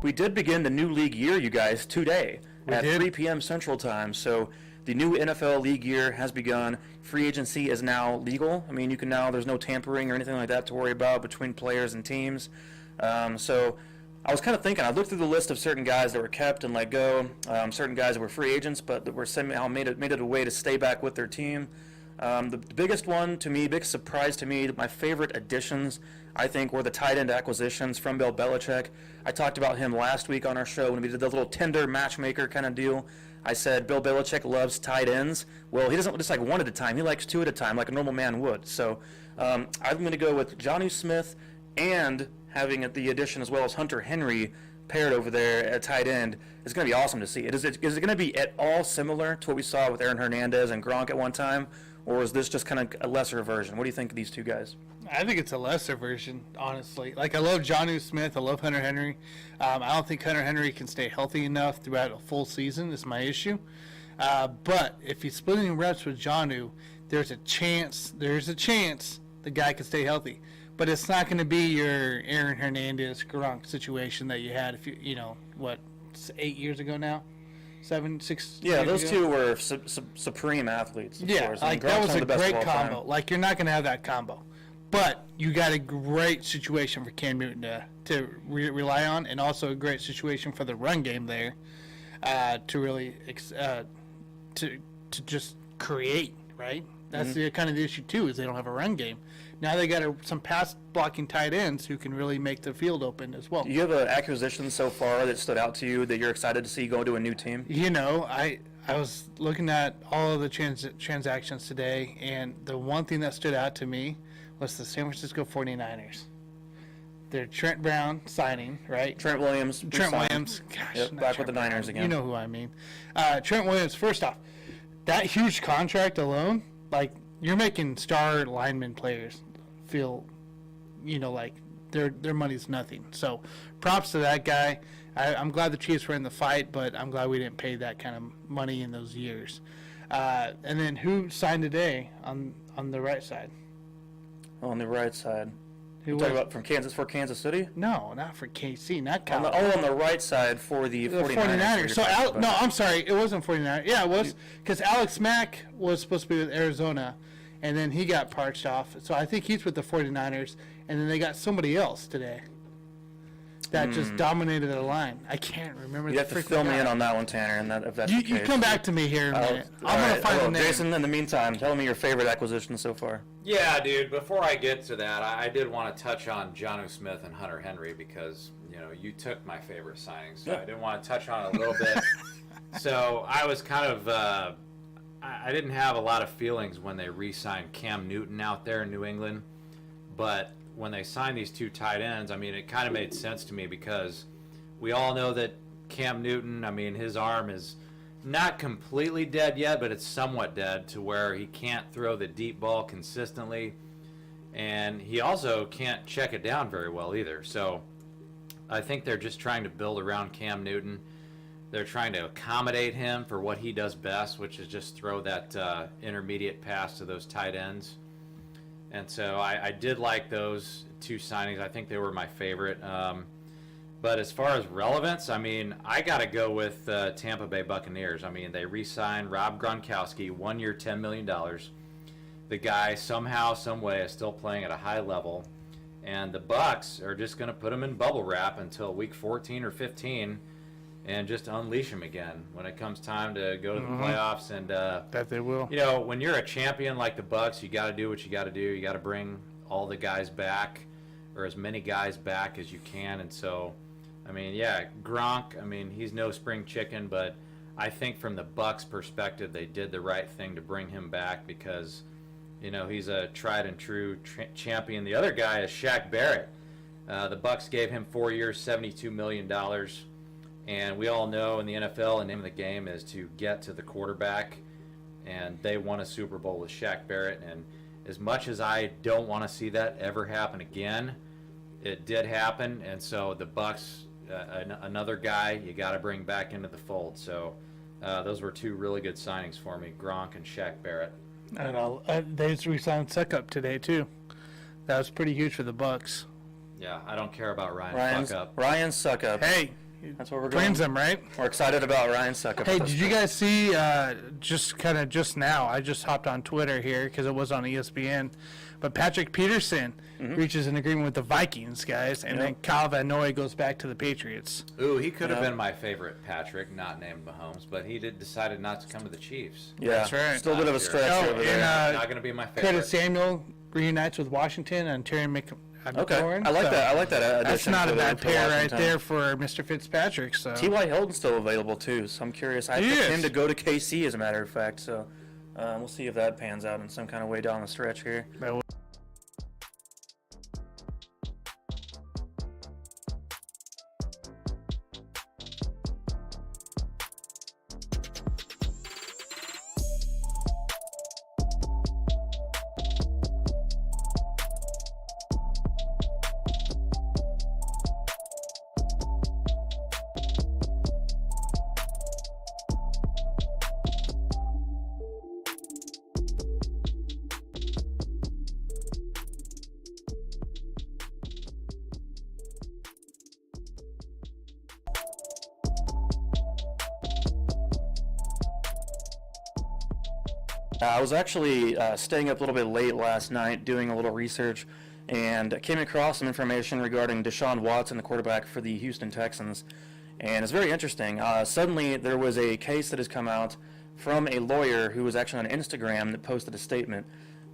We did begin the new league year, you guys, today at 3 p.m. Central Time. So the new NFL league year has begun. Free agency is now legal. I mean, you can now, there's no tampering or anything like that to worry about between players and teams. So I was kind of thinking, I looked through the list of certain guys that were kept and let go, certain guys that were free agents, but that were somehow made it a way to stay back with their team. The biggest one to me, big surprise to me, my favorite additions, I think, were the tight end acquisitions from Bill Belichick. I talked about him last week on our show when we did the little Tinder matchmaker kind of deal. I said Bill Belichick loves tight ends. Well, he doesn't just like one at a time. He likes two at a time, like a normal man would. So I'm going to go with Jonnu Smith and having the addition as well as Hunter Henry paired over there at tight end. It's going to be awesome to see. Is it going to be at all similar to what we saw with Aaron Hernandez and Gronk at one time? Or is this just kind of a lesser version? What do you think of these two guys? I think it's a lesser version, honestly. Like, I love Jonnu Smith. I love Hunter Henry. I don't think Hunter Henry can stay healthy enough throughout a full season is my issue. But if he's splitting reps with Jonnu, there's a chance the guy can stay healthy. But it's not going to be your Aaron Hernandez Gronk situation that you had, 8 years ago now? 6 Yeah, years those ago? two were supreme athletes. Of course. Like, that was a great combo. Like, you're not going to have that combo. But you got a great situation for Cam Newton to rely on, and also a great situation for the run game there to really to just create, right? That's the kind of the issue, too, is they don't have a run game. Now they got some pass-blocking tight ends who can really make the field open as well. Do you have an acquisition so far that stood out to you that you're excited to see go to a new team? You know, I was looking at all of the transactions today, and the one thing that stood out to me was the San Francisco 49ers. Their Trent Brown signing, right? Trent Williams. Gosh, yep, back with the Niners again. You know who I mean. Trent Williams, first off, that huge contract alone, like, you're making star lineman players feel, like their money's nothing. So props to that guy. I'm glad the Chiefs were in the fight, but I'm glad we didn't pay that kind of money in those years. And then who signed today on the right side? On the right side. Who You're talking about from Kansas City? No, not for KC, not Cal. On the right side for the 49ers. So, I'm sorry, it wasn't 49ers. Yeah, it was, because Alex Mack was supposed to be with Arizona, and then he got parched off. So I think he's with the 49ers, and then they got somebody else today that just dominated their line. I can't remember. You have to fill me in on that one, Tanner, and if that's you the case. You come back to me here in a minute. I'm going to find the name. Jason, in the meantime, tell me your favorite acquisition so far. Yeah, dude, before I get to that, I did want to touch on Jonnu Smith and Hunter Henry because, you took my favorite signings, so I didn't want to touch on it a little bit. So I was kind of, I didn't have a lot of feelings when they re-signed Cam Newton out there in New England, but when they signed these two tight ends, I mean, it kind of made sense to me because we all know that Cam Newton, I mean, his arm is not completely dead yet, but it's somewhat dead to where he can't throw the deep ball consistently, and he also can't check it down very well either. So I think they're just trying to build around Cam Newton. They're trying to accommodate him for what he does best, which is just throw that intermediate pass to those tight ends. And so I did like those two signings. I think they were my favorite. But as far as relevance, I mean, I got to go with Tampa Bay Buccaneers. I mean, they re-signed Rob Gronkowski, 1 year, $10 million. The guy somehow, some way is still playing at a high level. And the Bucs are just going to put him in bubble wrap until week 14 or 15 and just unleash him again when it comes time to go to the playoffs. And that they will. When you're a champion like the Bucs, you got to do what you got to do. You got to bring all the guys back, or as many guys back as you can. And so, I mean, yeah, Gronk, I mean, he's no spring chicken, but I think from the Bucs perspective, they did the right thing to bring him back because, he's a tried and true champion. The other guy is Shaq Barrett. The Bucs gave him 4 years, $72 million. And we all know in the NFL, the name of the game is to get to the quarterback. And they won a Super Bowl with Shaq Barrett. And as much as I don't want to see that ever happen again, it did happen. And so the Bucs, another guy you got to bring back into the fold. So those were two really good signings for me, Gronk and Shaq Barrett. And they just re-signed Suckup today too. That was pretty huge for the Bucs. Yeah, I don't care about Ryan Suckup. Ryan Suckup. Hey, That's where we're going. Twins them, right? We're excited about Ryan Suckup. Hey, did you guys see, just now, I just hopped on Twitter here because it was on ESPN, but Patrick Peterson reaches an agreement with the Vikings, guys, and then Kyle Van Noy goes back to the Patriots. Ooh, he could have been my favorite Patrick, not named Mahomes, but he decided not to come to the Chiefs. Yeah, That's right. Still a bit of a stretch over there. Not going to be my favorite. Curtis Samuel reunites with Washington and Terry Okay, McLaurin. I like So that. I like that addition. That's not for a the- bad for pair right Washington. there for Mr. Fitzpatrick. So T.Y. Hilton's still available too, so I'm curious. I He picked is. him to go to KC, as a matter of fact. So we'll see if that pans out in some kind of way down the stretch here. I was actually staying up a little bit late last night doing a little research and came across some information regarding Deshaun Watson, the quarterback for the Houston Texans. And it's very interesting. Suddenly, there was a case that has come out from a lawyer who was actually on Instagram that posted a statement.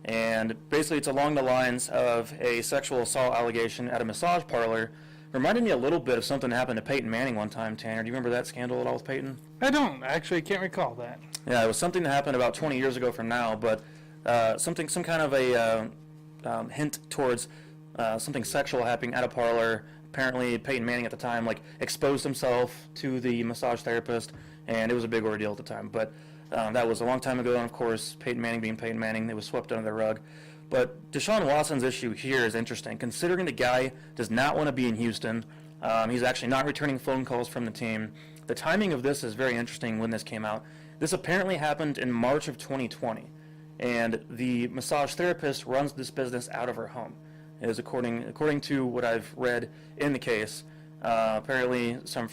And basically, it's along the lines of a sexual assault allegation at a massage parlor. Reminded me a little bit of something that happened to Peyton Manning one time, Tanner. Do you remember that scandal at all with Peyton? I don't actually can't recall that. Yeah, it was something that happened about 20 years ago from now, but some kind of a hint towards something sexual happening at a parlor. Apparently, Peyton Manning at the time exposed himself to the massage therapist, and it was a big ordeal at the time. But that was a long time ago, and of course, Peyton Manning being Peyton Manning, it was swept under the rug. But Deshaun Watson's issue here is interesting, considering the guy does not want to be in Houston. He's actually not returning phone calls from the team. The timing of this is very interesting when this came out. This apparently happened in March of 2020, and the massage therapist runs this business out of her home, is according to what I've read in the case. Apparently, some of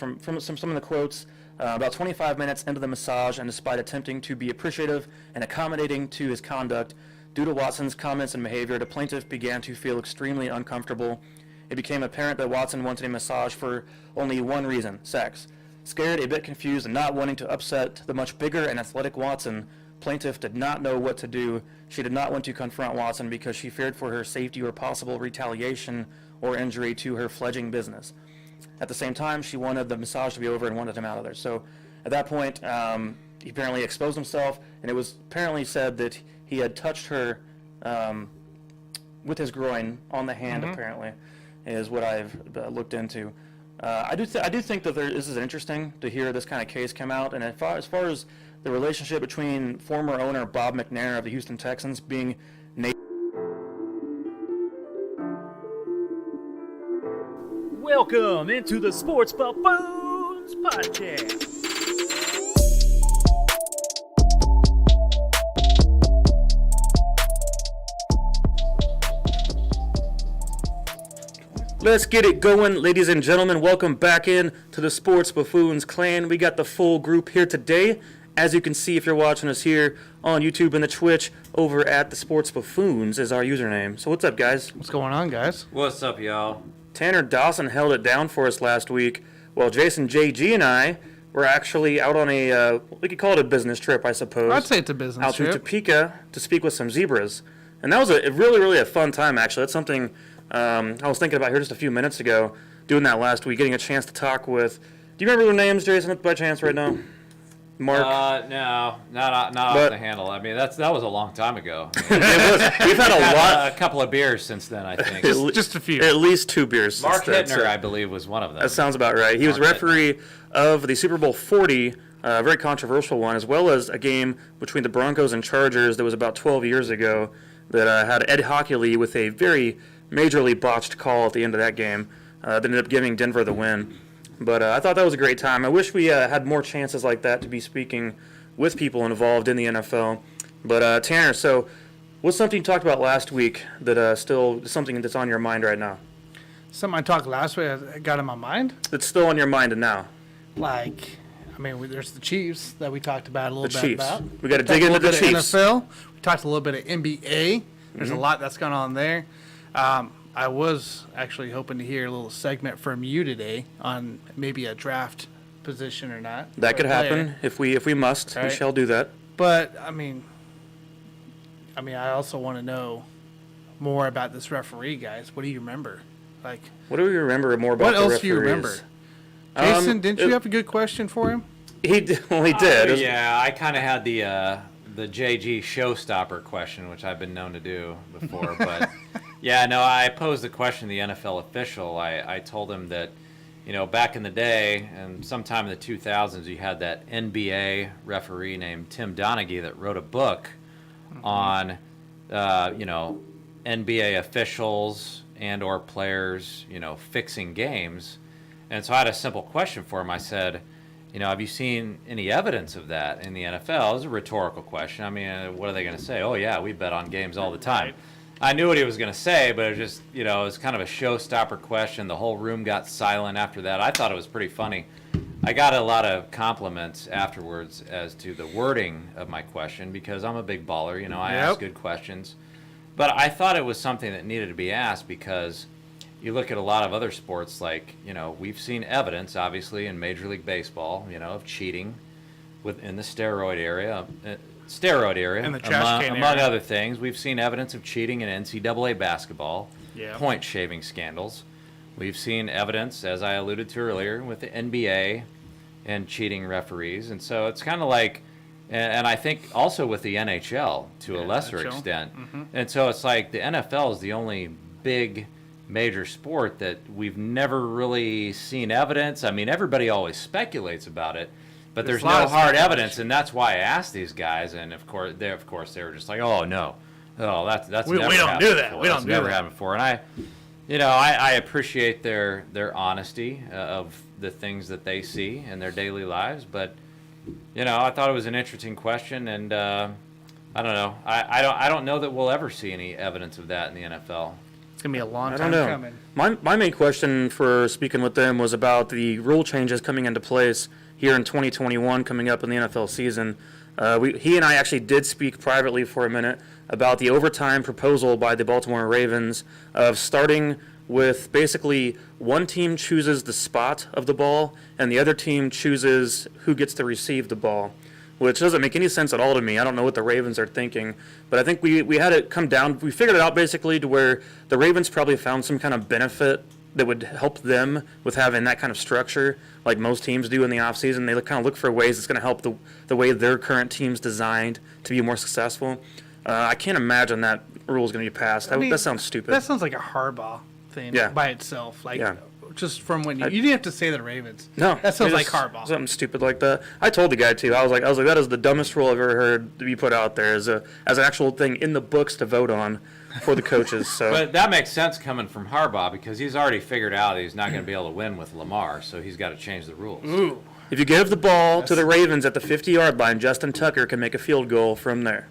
the quotes. About 25 minutes into the massage, and despite attempting to be appreciative and accommodating to his conduct, due to Watson's comments and behavior, the plaintiff began to feel extremely uncomfortable. It became apparent that Watson wanted a massage for only one reason: sex. Scared, a bit confused, and not wanting to upset the much bigger and athletic Watson, plaintiff did not know what to do. She did not want to confront Watson because she feared for her safety or possible retaliation or injury to her fledgling business. At the same time, she wanted the massage to be over and wanted him out of there. So at that point, he apparently exposed himself, and it was apparently said that he had touched her with his groin on the hand, apparently, is what I've looked into. I do think that this is interesting to hear this kind of case come out, and as far as the relationship between former owner Bob McNair of the Houston Texans being Welcome into the Sports Buffoons podcast. Let's get it going, ladies and gentlemen. Welcome back in to the Sports Buffoons clan. We got the full group here today. As you can see, if you're watching us here on YouTube and the Twitch, over at the Sports Buffoons is our username. So what's up, guys? What's going on, guys? What's up, y'all? Tanner Dawson held it down for us last week, while Jason JG and I were actually out on a, we could call it a business trip, I suppose. I'd say it's a business out trip. to Topeka to speak with some zebras. And that was a really a fun time, actually. That's something I was thinking about here just a few minutes ago, doing that last week, getting a chance to talk with. Do you remember their names, Jason, by chance, right now? Mark? No, not off the handle. I mean, that was a long time ago. We've had a lot. A couple of beers since then, I think. Just a few. At least 2 beers. Mark since then, Hittner, so I believe, was one of them. that sounds about right. He was Mark referee of the Super Bowl 40, a very controversial one, as well as a game between the Broncos and Chargers that was about 12 years ago that had Ed Hockley with a very majorly botched call at the end of that game that ended up giving Denver the win. But I thought that was a great time. I wish we had more chances like that to be speaking with people involved in the NFL. But Tanner, so what's something you talked about last week that still something that's on your mind right now? Something I talked last week, I got in my mind. It's still on your mind now. Like, I mean, there's the Chiefs that we talked about a little The bit Chiefs. about. We got to dig into the Talked a little bit Chiefs. of NFL. We talked a little bit of NBA. There's a lot that's gone on there. I was actually hoping to hear a little segment from you today on maybe a draft position or not. That could for a player. happen if we must. We Right. shall do that. But I mean, I also want to know more about this referee, guys. What do you remember? Like, What do we remember more about what the else do you referees? remember? Jason, didn't you it- have a good question for him? He did. Well, he did. It was- Yeah, I kind of had the JG showstopper question, which I've been known to do before. But yeah, no, I posed the question to the NFL official. I told him that, back in the day and sometime in the 2000s, you had that NBA referee named Tim Donaghy that wrote a book on, NBA officials and or players, fixing games. And so I had a simple question for him. I said, have you seen any evidence of that in the NFL? It was a rhetorical question. I mean, what are they going to say? Oh, yeah, we bet on games all the time. I knew what he was going to say, but it was just, it was kind of a showstopper question. The whole room got silent after that. I thought it was pretty funny. I got a lot of compliments afterwards as to the wording of my question because I'm a big baller. I ask good questions. But I thought it was something that needed to be asked because you look at a lot of other sports, like, we've seen evidence, obviously, in Major League Baseball, of cheating in the steroid area, And the trash can among area. other things. We've seen evidence of cheating in NCAA basketball, Yeah. point shaving scandals. We've seen evidence, as I alluded to earlier, with the NBA and cheating referees. And so it's kind of like, and I think also with the NHL to a lesser NHL. extent. And so it's like the NFL is the only big major sport that we've never really seen evidence. I mean, everybody always speculates about it, but there's a lot no of hard speculation. evidence, and that's why I asked these guys. And of course they were just like, "Oh no, that's We never don't happened do that. before. We don't That's do never that." happened before." And I appreciate their honesty of the things that they see in their daily lives, but I thought it was an interesting question, and I don't know. I don't know that we'll ever see any evidence of that in the NFL. It's going to be a long I time don't know. coming. My main question for speaking with them was about the rule changes coming into place here in 2021 coming up in the NFL season. He and I actually did speak privately for a minute about the overtime proposal by the Baltimore Ravens of starting with basically one team chooses the spot of the ball and the other team chooses who gets to receive the ball, which doesn't make any sense at all to me. I don't know what the Ravens are thinking, but I think we had it come down. We figured it out basically to where the Ravens probably found some kind of benefit that would help them with having that kind of structure like most teams do in the offseason. They kind of look for ways that's going to help the way their current team's designed to be more successful. I can't imagine that rule is going to be passed. That sounds stupid. That sounds like a Harbaugh thing Yeah. by itself. Like, Yeah. just from when you didn't have to say the Ravens. No, That sounds it like is Harbaugh. Something stupid like that. I told the guy too. I was like, that is the dumbest rule I've ever heard to be put out there as an actual thing in the books to vote on for the coaches. So But that makes sense coming from Harbaugh because he's already figured out he's not going to be able to win with Lamar, so he's got to change the rules. Ooh. if you give the ball to the Ravens at the 50-yard line, Justin Tucker can make a field goal from there.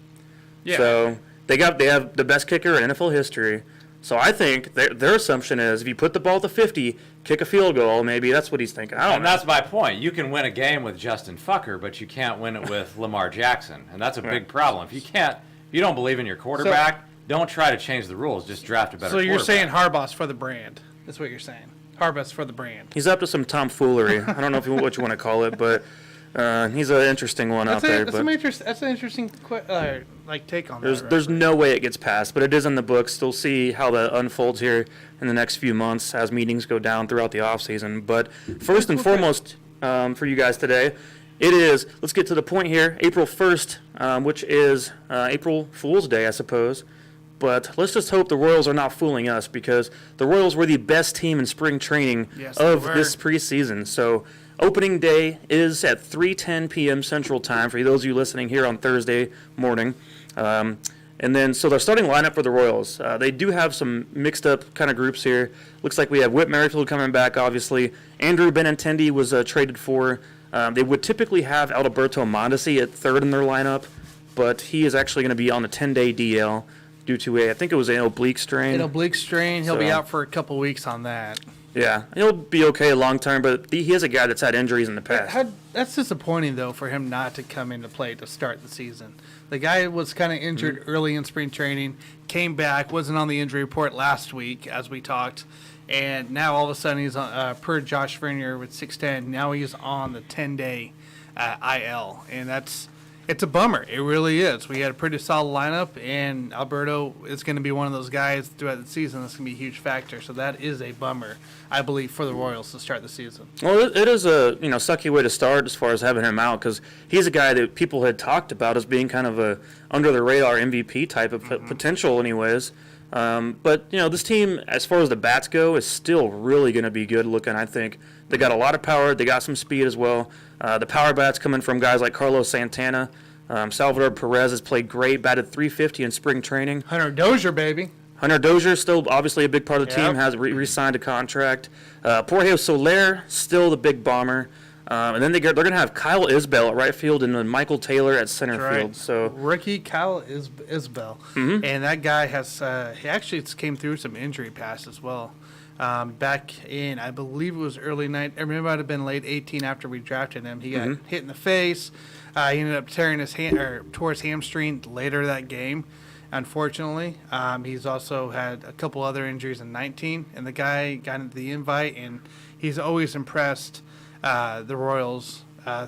Yeah. So they have the best kicker in NFL history. So I think their assumption is if you put the ball at the 50, kick a field goal, maybe that's what he's thinking. I don't And know. that's my point. You can win a game with Justin Fucker, but you can't win it with Lamar Jackson, and that's a big problem. If you don't believe in your quarterback, don't try to change the rules. Just draft a better So you're quarterback. saying Harbaugh's for the brand. That's what you're saying. Harbaugh's for the brand. He's up to some tomfoolery. I don't know what you want to call it, but he's an interesting one out there. That's an interesting take on that. There's no way it gets passed, but it is in the books. We'll see how that unfolds here in the next few months as meetings go down throughout the offseason. But first and foremost for you guys today, let's get to the point here, April 1st, which is April Fool's Day, I suppose. But let's just hope the Royals are not fooling us because the Royals were the best team in spring training Yes, they of were. this preseason. So opening day is at 3:10 p.m. Central Time for those of you listening here on Thursday morning. And then, so their starting lineup for the Royals, they do have some mixed up kind of groups here. Looks like we have Whit Merrifield coming back, obviously. Andrew Benintendi was traded for. They would typically have Alberto Mondesi at third in their lineup, but he is actually going to be on a 10-day DL. due to I think it was an oblique strain. An oblique strain. He'll be So- out for a couple weeks on that. Yeah, he'll be okay long term, but he is a guy that's had injuries in the past. That's disappointing, though, for him not to come into play to start the season. The guy was kind of injured early in spring training, came back, wasn't on the injury report last week, as we talked, and now all of a sudden he's on, per Josh Vernier with 6'10", now he's on the 10-day IL, and it's a bummer. It really is. We had a pretty solid lineup, and Alberto is going to be one of those guys throughout the season that's going to be a huge factor. So that is a bummer, I believe, for the Royals to start the season. Well, it is a sucky way to start as far as having him out because he's a guy that people had talked about as being kind of a under the radar MVP type of potential, anyways. But this team, as far as the bats go, is still really going to be good looking. I think they got a lot of power. They got some speed as well. The power bats coming from guys like Carlos Santana. Salvador Perez has played great, batted .350 in spring training. Hunter Dozier, baby. Hunter Dozier still obviously a big part of the team, Yep. has re-signed a contract. Jorge Soler, still the big bomber. And then they're going to have Kyle Isbell at right field and then Michael Taylor at center That's right. field. So Rookie Kyle Isbell. And that guy has he actually came through some injury past as well. Back in, I believe it was early night. I remember it might have been late 18 after we drafted him. He got hit in the face. He ended up tearing his tore his hamstring later that game. Unfortunately, he's also had a couple other injuries in 19. And the guy got into the invite, and he's always impressed the Royals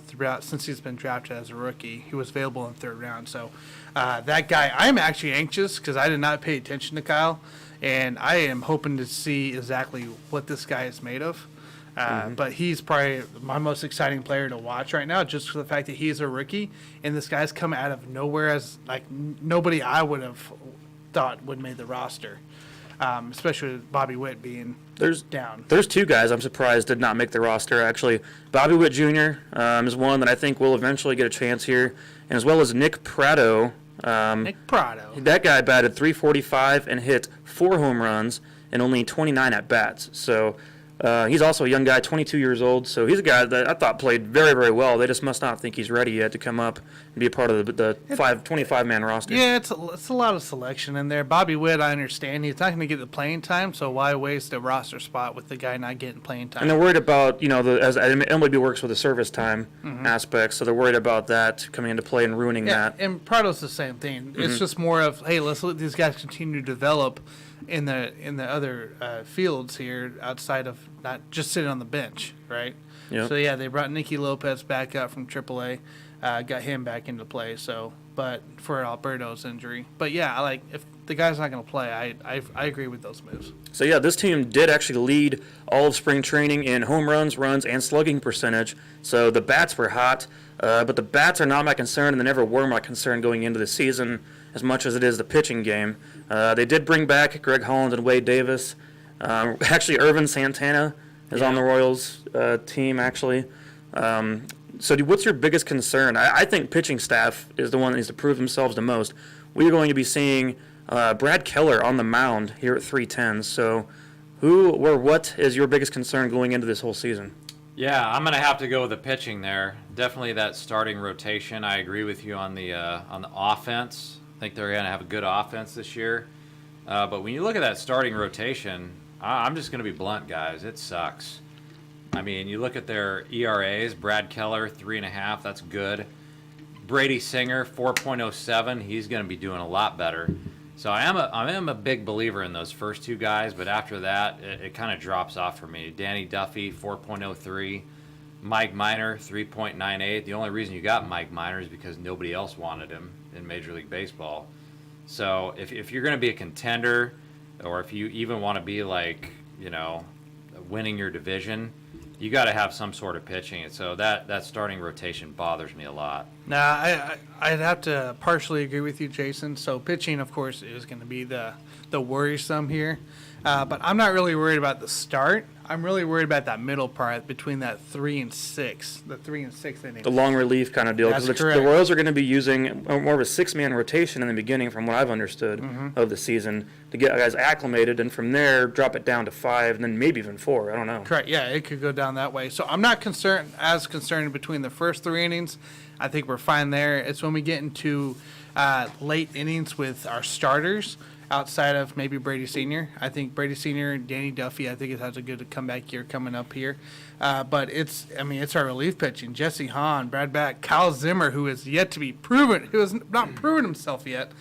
throughout since he's been drafted as a rookie. He was available in the third round. So that guy, I'm actually anxious because I did not pay attention to Kyle. And I am hoping to see exactly what this guy is made of. But he's probably my most exciting player to watch right now, just for the fact that he's a rookie and this guy's come out of nowhere as like nobody I would have thought would make the roster, especially with Bobby Witt being down. There's two guys I'm surprised did not make the roster, actually. Bobby Witt Jr. Is one that I think will eventually get a chance here, and as well as Nick Pratto. Nick Pratto. That guy batted .345 and hit 4 home runs and only 29 at-bats. So he's also a young guy, 22 years old. So he's a guy that I thought played very, very well. They just must not think he's ready yet to come up and be a part of the 25-man roster. Yeah, it's a lot of selection in there. Bobby Witt, I understand. He's not going to get the playing time, so why waste a roster spot with the guy not getting playing time? And they're worried about, as MLB works with the service time aspect, so they're worried about that coming into play and ruining that. And Prado's the same thing. It's just more of, hey, let's let these guys continue to develop in the other fields here outside of not just sitting on the bench, right? Yep. So yeah, they brought Nicky Lopez back up from AAA, got him back into play. So, but for Alberto's injury, but yeah, if the guy's not going to play, I agree with those moves. So yeah, this team did actually lead all of spring training in home runs, runs, and slugging percentage. So the bats were hot, but the bats are not my concern, and they never were my concern going into the season as much as it is the pitching game. They did bring back Greg Holland and Wade Davis. Actually, Irvin Santana is on the Royals team, actually. So what's your biggest concern? I think pitching staff is the one that needs to prove themselves the most. We are going to be seeing Brad Keller on the mound here at 310. So who or what is your biggest concern going into this whole season? Yeah, I'm going to have to go with the pitching there. Definitely that starting rotation. I agree with you on the offense. I think they're going to have a good offense this year. But when you look at that starting rotation, I'm just going to be blunt, guys. It sucks. I mean, you look at their ERAs. Brad Keller, 3.5. That's good. Brady Singer, 4.07. He's going to be doing a lot better. So I am a big believer in those first two guys, but after that, it kind of drops off for me. Danny Duffy, 4.03. Mike Minor, 3.98. The only reason you got Mike Minor is because nobody else wanted him in Major League Baseball. So if you're going to be a contender, or if you even want to be winning your division, you got to have some sort of pitching. And so that starting rotation bothers me a lot. Now, I'd have to partially agree with you, Jason. So pitching, of course, is going to be the worrisome here. But I'm not really worried about the start. I'm really worried about that middle part between that 3 and 6, the 3 and 6 inning. The long relief kind of deal. That's Because correct. the Royals are going to be using more of a 6-man rotation in the beginning, from what I've understood of the season, to get guys acclimated, and from there drop it down to 5, and then maybe even 4. I don't know. Correct. Yeah, it could go down that way. So I'm not concerned between the first 3 innings. I think we're fine there. It's when we get into late innings with our starters, outside of maybe Brady Sr. I think Brady Sr., Danny Duffy, I think it has a good comeback year coming up here. But it's our relief pitching. Jesse Hahn, Brad Back, Kyle Zimmer, who is yet to be proven, who has not proven himself yet.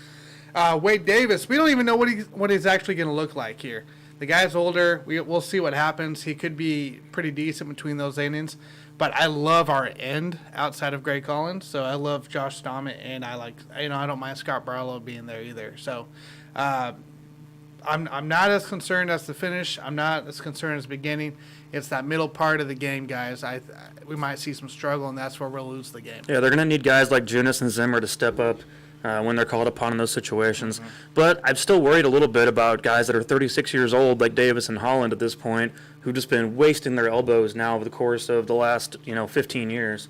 Wade Davis, we don't even know what he's actually going to look like here. The guy's older. We'll see what happens. He could be pretty decent between those innings. But I love our end outside of Gray Collins. So I love Josh Stommett, and I don't mind Scott Barlow being there either. So I'm not as concerned as the finish. I'm not as concerned as the beginning. It's that middle part of the game, guys. We might see some struggle, and that's where we'll lose the game. Yeah, they're going to need guys like Junis and Zimmer to step up when they're called upon in those situations. But I'm still worried a little bit about guys that are 36 years old, like Davis and Holland at this point, who've just been wasting their elbows now over the course of the last 15 years.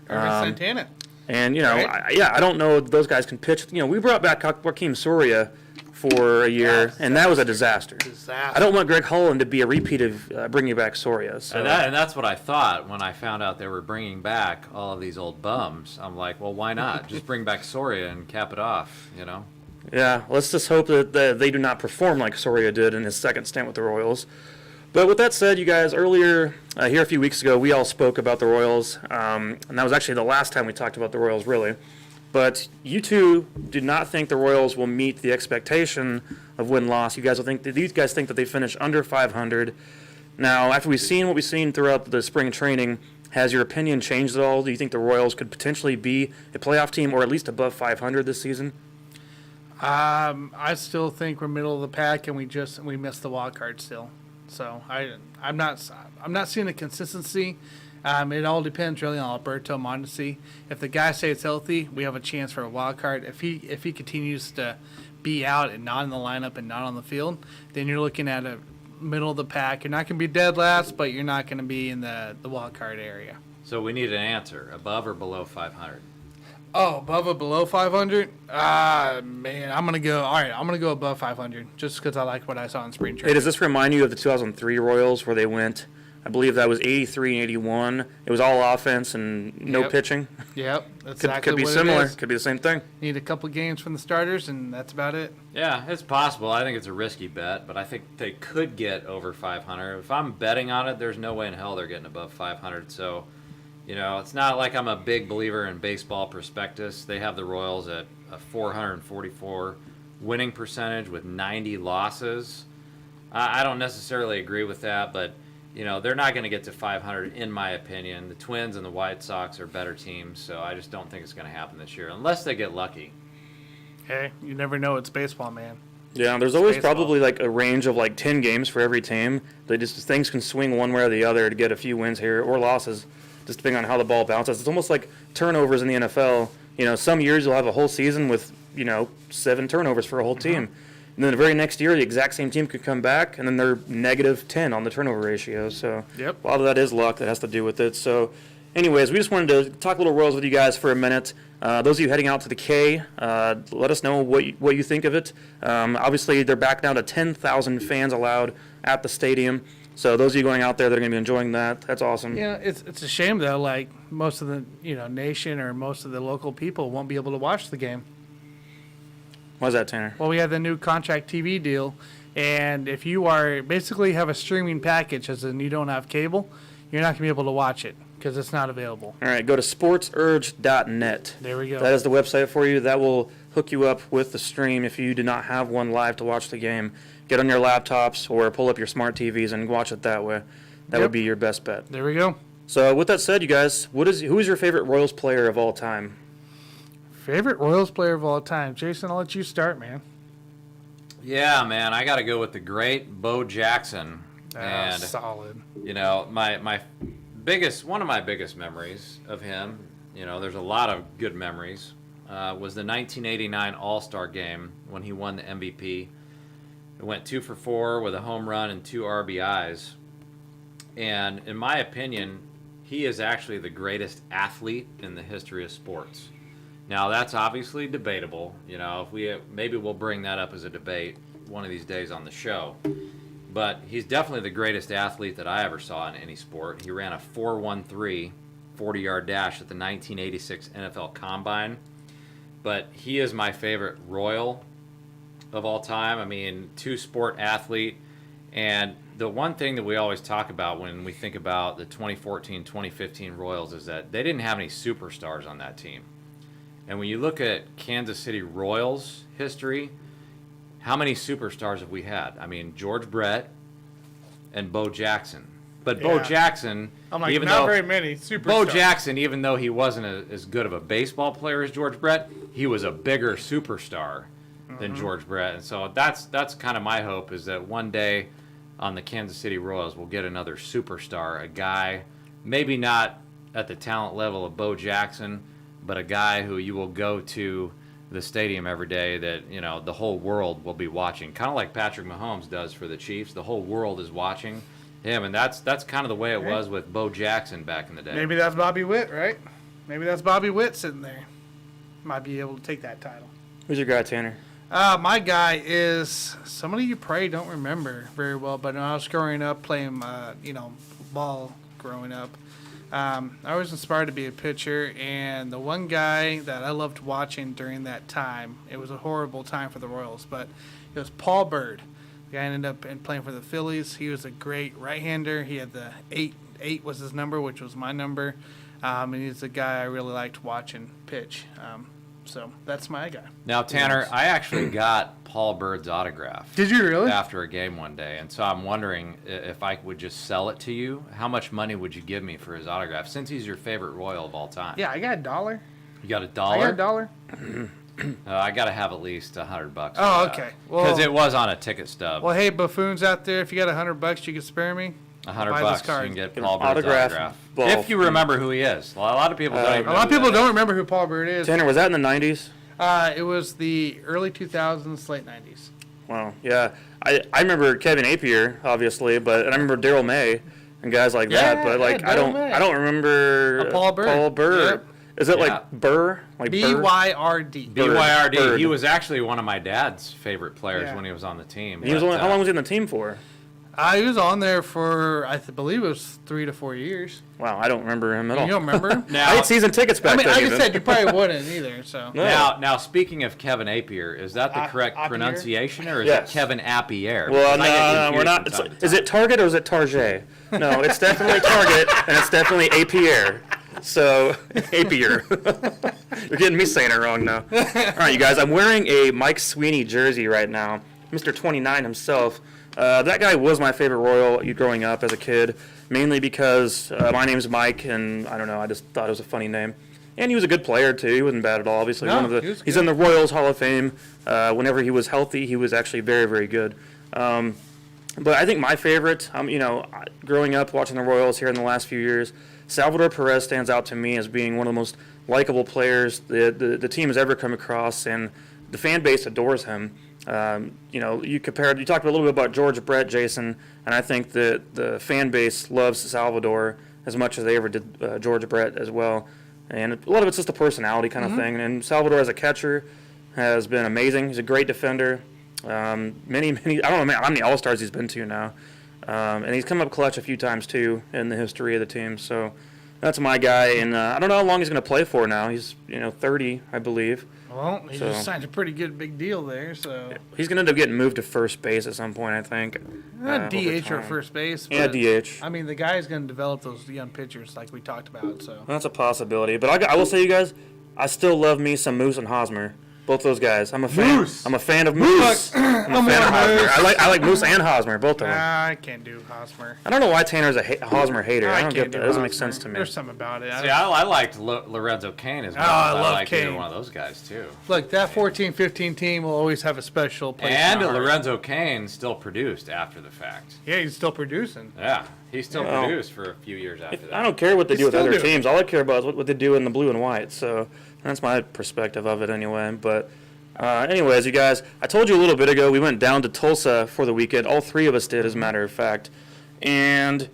Santana. And Right. I don't know if those guys can pitch. We brought back Joaquim Soria for a year, and that was a disaster. I don't want Greg Holland to be a repeat of bringing back Soria. So. And that's what I thought when I found out they were bringing back all of these old bums. I'm like, well, why not? Just bring back Soria and cap it off, Yeah, let's just hope that they do not perform like Soria did in his second stint with the Royals. But with that said, you guys, earlier here a few weeks ago, we all spoke about the Royals, and that was actually the last time we talked about the Royals, really. But you two do not think the Royals will meet the expectation of win-loss. These guys think that they finish under 500. Now, after we've seen what we've seen throughout the spring training, has your opinion changed at all? Do you think the Royals could potentially be a playoff team or at least above 500 this season? I still think we're middle of the pack, and we missed the wild card still. So I'm not seeing the consistency. It all depends really on Alberto Mondesi. If the guy stays healthy, we have a chance for a wild card. If he continues to be out and not in the lineup and not on the field, then you're looking at a middle of the pack. You're not going to be dead last, but you're not going to be in the wild card area. So we need an answer, above or below 500? Oh, above or below 500? Man, I'm going to go above 500 just because I like what I saw in spring Hey, training. does this remind you of the 2003 Royals where they went, I believe that was 83 and 81. It was all offense and no Yep. pitching. Yep, that's Could exactly be what similar. it is. Could be the same thing. Need a couple games from the starters, and that's about it. Yeah, it's possible. I think it's a risky bet, but I think they could get over 500. If I'm betting on it, there's no way in hell they're getting above 500. So, it's not like I'm a big believer in baseball prospectus. They have the Royals at a 444 winning percentage with 90 losses. I don't necessarily agree with that, but they're not going to get to 500 in my opinion. The Twins and the White Sox are better teams, so I just don't think it's going to happen this year unless they get lucky. Hey, you never know. It's baseball, man. Yeah, there's always baseball. probably like a range of like 10 games for every team. Things can swing one way or the other to get a few wins here or losses, just depending on how the ball bounces. It's almost like turnovers in the NFL. Some years you'll have a whole season with 7 turnovers for a whole team. And then the very next year, the exact same team could come back, and then they're negative 10 on the turnover ratio. So Yep. a lot of that is luck that has to do with it. So anyways, we just wanted to talk a little Royals with you guys for a minute. Those of you heading out to the K, let us know what you think of it. Obviously, they're back down to 10,000 fans allowed at the stadium. So those of you going out there that are going to be enjoying that, that's awesome. Yeah, it's a shame though. Like most of the nation or most of the local people won't be able to watch the game. Why is that, Tanner? Well, we have the new contract TV deal, and if you are basically have a streaming package, as in you don't have cable, you're not going to be able to watch it because it's not available. All right, go to sportsurge.net. There we go. That is the website for you. That will hook you up with the stream if you do not have one live to watch the game. Get on your laptops or pull up your smart TVs and watch it that way. That Yep. would be your best bet. There we go. So with that said, you guys, who is your favorite Royals player of all time? Favorite Royals player of all time, Jason. I'll let you start, man. Yeah, man, I got to go with the great Bo Jackson. And Solid. my one of my biggest memories of him, there's a lot of good memories, was the 1989 All-Star game when he won the MVP. It went 2 for 4 with a home run and 2 RBIs. And in my opinion, he is actually the greatest athlete in the history of sports. Now that's obviously debatable. You know, if maybe we'll bring that up as a debate one of these days on the show. But he's definitely the greatest athlete that I ever saw in any sport. He ran a 4.13 40-yard dash at the 1986 NFL Combine. But he is my favorite Royal of all time. I mean, two-sport athlete. And the one thing that we always talk about when we think about the 2014-2015 Royals is that they didn't have any superstars on that team. And when you look at Kansas City Royals history, how many superstars have we had? I mean, George Brett and Bo Jackson. But Bo Jackson, I'm like, even not though very many superstars. Bo Jackson, even though he wasn't as good of a baseball player as George Brett, he was a bigger superstar than George Brett. And so that's kind of my hope, is that one day on the Kansas City Royals we'll get another superstar, a guy maybe not at the talent level of Bo Jackson, but a guy who you will go to the stadium every day that, you know, the whole world will be watching. Kind of like Patrick Mahomes does for the Chiefs. The whole world is watching him, and that's kind of the way it was with Bo Jackson back in the day. Maybe that's Bobby Witt, right? Maybe that's Bobby Witt sitting there. Might be able to take that title. Who's your guy, Tanner? My guy is somebody you probably don't remember very well, but when I was growing up playing, ball growing up, I was inspired to be a pitcher, and the one guy that I loved watching during that time, it was a horrible time for the Royals, but it was Paul Byrd. The guy ended up playing for the Phillies. He was a great right-hander. He had the 8 was his number, which was my number, and he's a guy I really liked watching pitch. So that's my guy. Now, Tanner, I actually got Paul Byrd's autograph. Did you really? After a game one day, and so I'm wondering if I would just sell it to you. How much money would you give me for his autograph, since he's your favorite Royal of all time? Yeah, I got $1. You got $1? I got $1. I got to have at least $100. Oh, okay. Because Well, it was on a ticket stub. well, hey, Buffoons out there, if you got $100, you can spare me. $100 buy this you card. can get Get Paul an Byrd's autograph autograph. ball. If you remember who he is. Well, a lot of people don't even A lot of know who people that don't is. remember who Paul Byrd is. Tanner, was that in the 90s? It was the early 2000s, late 90s. Wow, yeah. I remember Kevin Apier, obviously, but and I remember Daryl May and guys like that. Yeah, But like yeah, I Daryl May. don't remember Paul Byrd. Paul Byrd. Yep. Is it Yeah. like Burr? Like Burr? BYRD. BYRD. Byrd. He was actually one of my dad's favorite players Yeah. when he was on the team. He was but, only, how long was he in the team for? He was on there for, believe it was 3 to 4 years. Wow, I don't remember him at all. You don't remember him? Now, I had season tickets back I mean, then. like I even. said, you probably wouldn't either, so. No. Now, speaking of Kevin Apier, is that the correct Apier? pronunciation, or is Yes. it Kevin Apier? Well, Because I get no, confused we're not. from It's, time to is time. it Target or is it Target? No, it's definitely Target, and it's definitely Apier. So, Apier. You're getting me saying it wrong now. All right, you guys, I'm wearing a Mike Sweeney jersey right now. Mr. 29 himself. That guy was my favorite Royal growing up as a kid, mainly because my name's Mike, and I don't know, I just thought it was a funny name. And he was a good player, too. He wasn't bad at all. Obviously, No, one of the he was he's good. in the Royals Hall of Fame. Whenever he was healthy, he was actually very, very good. But I think my favorite, growing up watching the Royals here in the last few years, Salvador Perez stands out to me as being one of the most likable players the team has ever come across, and the fan base adores him. You talked a little bit about George Brett, Jason, and I think that the fan base loves Salvador as much as they ever did George Brett as well. And a lot of it's just a personality kind of thing. And Salvador as a catcher has been amazing. He's a great defender. Many, I don't know how many All-Stars he's been to now. And he's come up clutch a few times, too, in the history of the team. So that's my guy. And I don't know how long he's going to play for now. He's, 30, I believe. Well, he So- just signed a pretty good big deal there, so. He's going to end up getting moved to first base at some point, I think. DH or over time. first base. Yeah, but, DH. I mean, the guy's going to develop those young pitchers like we talked about, so. That's a possibility. But I will say, you guys, I still love me some Moose and Hosmer. Both those guys. I'm a fan. Moose. I'm a fan of Moose. I'm a fan of Hosmer. I like Moose and Hosmer, both of them. Nah, I can't do Hosmer. I don't know why Tanner's a Hosmer hater. I don't can't get that. do It doesn't make Hosmer. sense to me. There's something about it. See, I liked Lorenzo Cain as well. Oh, I but love liked either Cain. one of those guys, too. Look, that 14-15 team will always have a special place. And in our heart. Lorenzo Cain still produced after the fact. Yeah, he's still producing. Yeah, he still Well, produced for a few years after that. I don't care what they He's do with still other doing teams. All I care about is what they do in the blue and white. So that's my perspective of it anyway. But Anyways, you guys, I told you a little bit ago we went down to Tulsa for the weekend. All three of us did, as a matter of fact. And,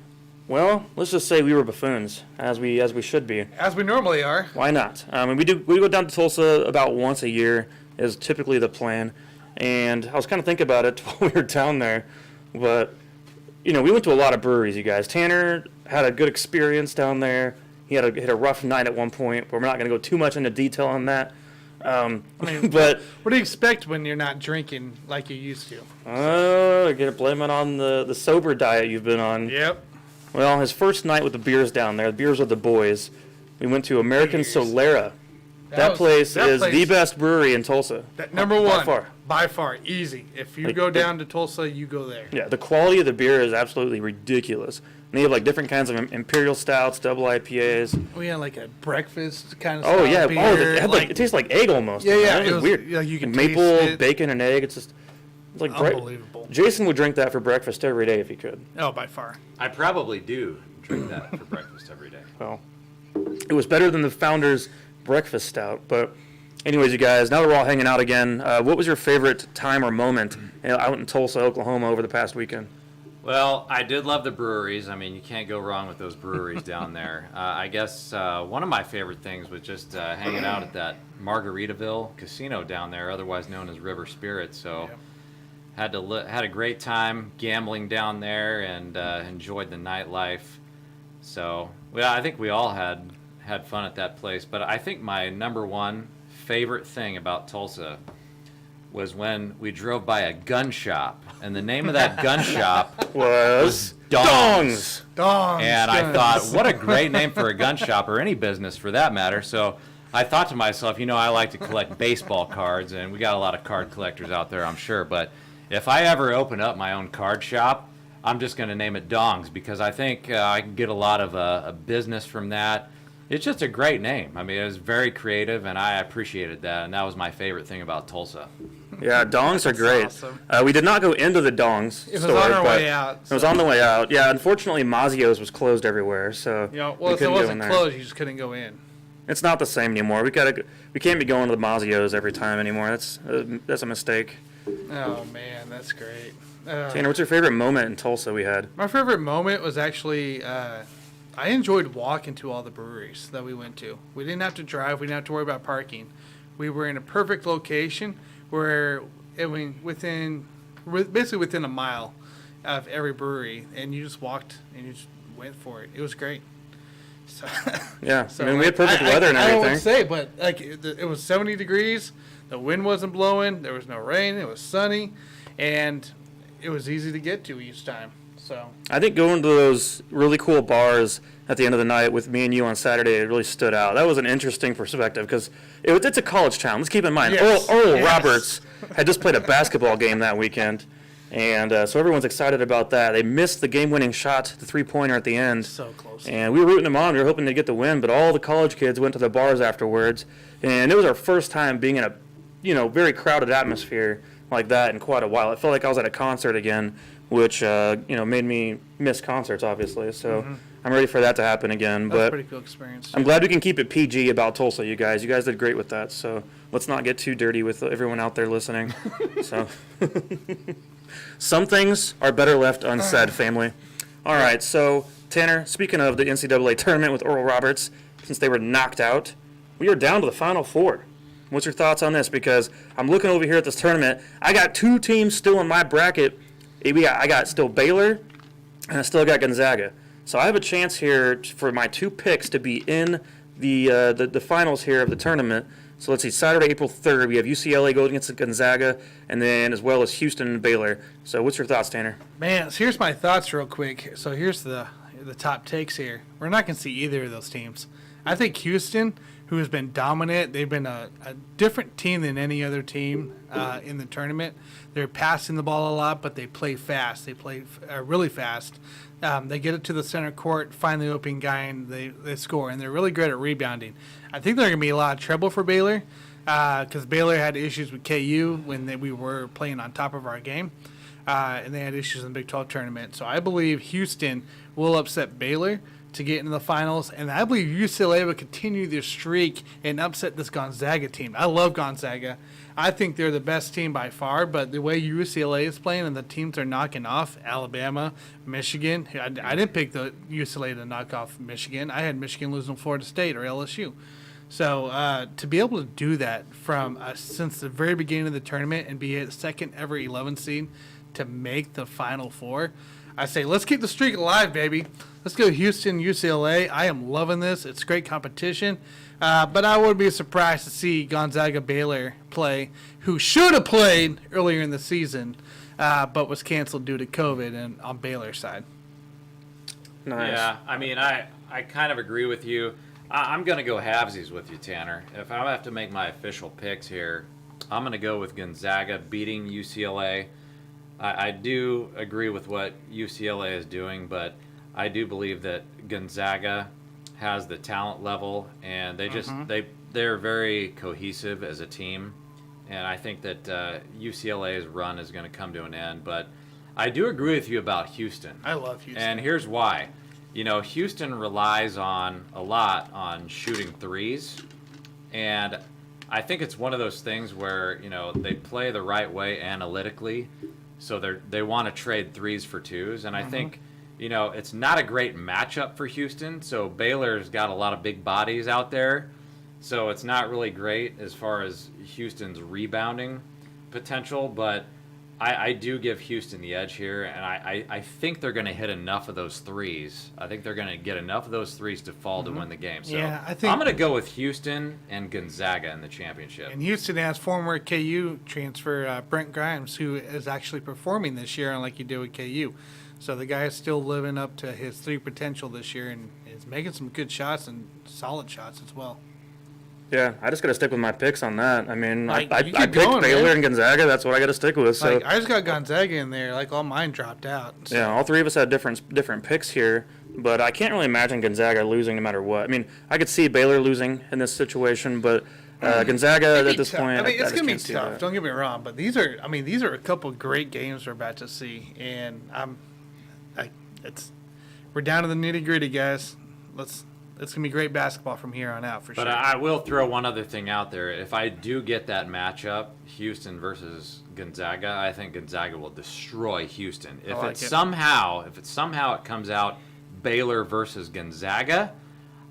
well, let's just say we were buffoons, as we should be. As we normally are. Why not? We go down to Tulsa about once a year, is typically the plan. And I was kind of thinking about it while we were down there. But, we went to a lot of breweries, you guys. Tanner had a good experience down there. He had a rough night at one point, but we're not going to go too much into detail on that. But what do you expect when you're not drinking like you used to? I get to blame it on the sober diet you've been on. Yep. Well, his first night with the beers down there, the beers with the boys, we went to American Solera. That place is the best brewery in Tulsa. Number one. By far. By far. Easy. If you go down to Tulsa, you go there. Yeah, the quality of the beer is absolutely ridiculous. And they have different kinds of imperial stouts, double IPAs. We had a breakfast kind of Oh, yeah. beer. It tastes like egg almost. Yeah. It was weird. Yeah, you can maple, taste it. bacon, and egg. It's like unbelievable. Jason would drink that for breakfast every day if he could. Oh, by far. I probably do drink that for breakfast every day. Well, it was better than the Founder's breakfast stout. But anyways, you guys, now that we're all hanging out again, what was your favorite time or moment out in Tulsa, Oklahoma over the past weekend? Well, I did love the breweries. I mean, you can't go wrong with those breweries down there. I guess one of my favorite things was just hanging out at that Margaritaville casino down there, otherwise known as River Spirit. So had a great time gambling down there and enjoyed the nightlife. So I think we all had fun at that place. But I think my number one favorite thing about Tulsa was when we drove by a gun shop, and the name of that gun shop was Dongs. And I thought, what a great name for a gun shop, or any business for that matter. So I thought to myself, I like to collect baseball cards, and we got a lot of card collectors out there, I'm sure. But if I ever open up my own card shop, I'm just going to name it Dongs, because I think I can get a lot of a business from that. It's just a great name. I mean, it was very creative, and I appreciated that, and that was my favorite thing about Tulsa. Yeah, dongs are great. Awesome. We did not go into the dongs store. It was on our way out. It was on the way out. Yeah, unfortunately, Mazzio's was closed everywhere, so well, if it wasn't closed, you just couldn't go in. It's not the same anymore. We can't be going to the Mazzio's every time anymore. That's a mistake. Oh man, that's great. Tanner, what's your favorite moment in Tulsa we had? My favorite moment was actually I enjoyed walking to all the breweries that we went to. We didn't have to drive. We didn't have to worry about parking. We were in a perfect location where, basically within a mile of every brewery, and you just walked and you just went for it. It was great. So, yeah, we had perfect weather and everything. I don't want to say, but it was 70 degrees. The wind wasn't blowing. There was no rain. It was sunny, and it was easy to get to each time. So I think going to those really cool bars at the end of the night with me and you on Saturday, it really stood out. That was an interesting perspective because it's a college town. Let's keep in mind, Oral Roberts had just played a basketball game that weekend, and so everyone's excited about that. They missed the game-winning shot, the three-pointer at the end. So close. And we were rooting them on. We were hoping to get the win, but all the college kids went to the bars afterwards, and it was our first time being in a very crowded atmosphere like that in quite a while. It felt like I was at a concert again, which made me miss concerts, obviously. So I'm ready for that to happen again. That's but a pretty cool experience. I'm glad we can keep it PG about Tulsa, you guys. You guys did great with that. So let's not get too dirty with everyone out there listening. So some things are better left unsaid, family. All right. So Tanner, speaking of the NCAA tournament with Oral Roberts, since they were knocked out, we are down to the Final Four. What's your thoughts on this? Because I'm looking over here at this tournament. I got two teams still in my bracket. I got still Baylor, and I still got Gonzaga. So I have a chance here for my two picks to be in the finals here of the tournament. So let's see, Saturday, April 3rd, we have UCLA going against Gonzaga, and then as well as Houston and Baylor. So what's your thoughts, Tanner? Man, so here's my thoughts real quick. So here's the top takes here. We're not going to see either of those teams. I think Houston, who has been dominant, they've been a different team than any other team in the tournament. They're passing the ball a lot, but they play fast. They play really fast. They get it to the center court, find the open guy, and they score. And they're really great at rebounding. I think they're going to be a lot of trouble for Baylor because Baylor had issues with KU when we were playing on top of our game. And they had issues in the Big 12 tournament. So I believe Houston will upset Baylor to get into the finals, and I believe UCLA will continue their streak and upset this Gonzaga team. I love Gonzaga. I think they're the best team by far, but the way UCLA is playing and the teams they're knocking off, Alabama, Michigan. I didn't pick the UCLA to knock off Michigan. I had Michigan losing to Florida State or LSU. So to be able to do that from since the very beginning of the tournament and be a second ever 11 seed to make the Final Four, I say let's keep the streak alive, baby. Let's go Houston, UCLA. I am loving this. It's great competition. But I would be surprised to see Gonzaga Baylor play, who should have played earlier in the season, but was canceled due to COVID and on Baylor's side. Nice. Yeah, I mean, I kind of agree with you. I'm going to go halvesies with you, Tanner. If I have to make my official picks here, I'm going to go with Gonzaga beating UCLA. I do agree with what UCLA is doing, but I do believe that Gonzaga has the talent level, and they just they're very cohesive as a team, and I think that UCLA's run is going to come to an end. But I do agree with you about Houston. I love Houston. And here's why. You know, Houston relies a lot on shooting threes, and I think it's one of those things where, you know, they play the right way analytically, so they want to trade threes for twos, and I think, you know, it's not a great matchup for Houston. So Baylor's got a lot of big bodies out there, so it's not really great as far as Houston's rebounding potential. But I do give Houston the edge here, and I think they're going to hit enough of those threes. I think they're going to get enough of those threes to fall to win the game. So Yeah, I think- I'm going to go with Houston and Gonzaga in the championship. And Houston has former KU transfer Brent Grimes, who is actually performing this year, unlike he did with KU. So the guy is still living up to his three potential this year and is making some good shots and solid shots as well. Yeah, I just got to stick with my picks on that. I mean, Like, I you keep picked going, Baylor man. and Gonzaga. That's what I got to stick with. So Like, I just got Gonzaga in there. Like, all mine dropped out. So. yeah, all three of us had different picks here, but I can't really imagine Gonzaga losing no matter what. I mean, I could see Baylor losing in this situation, but Gonzaga It'd be at this tough. point, I mean, it's just gonna be can't see tough. that. Don't get me wrong, but these are a couple great games we're about to see, and we're down to the nitty gritty, guys. It's gonna be great basketball from here on out for sure. But I will throw one other thing out there. If I do get that matchup, Houston versus Gonzaga, I think Gonzaga will destroy Houston. If like it it. somehow it comes out Baylor versus Gonzaga,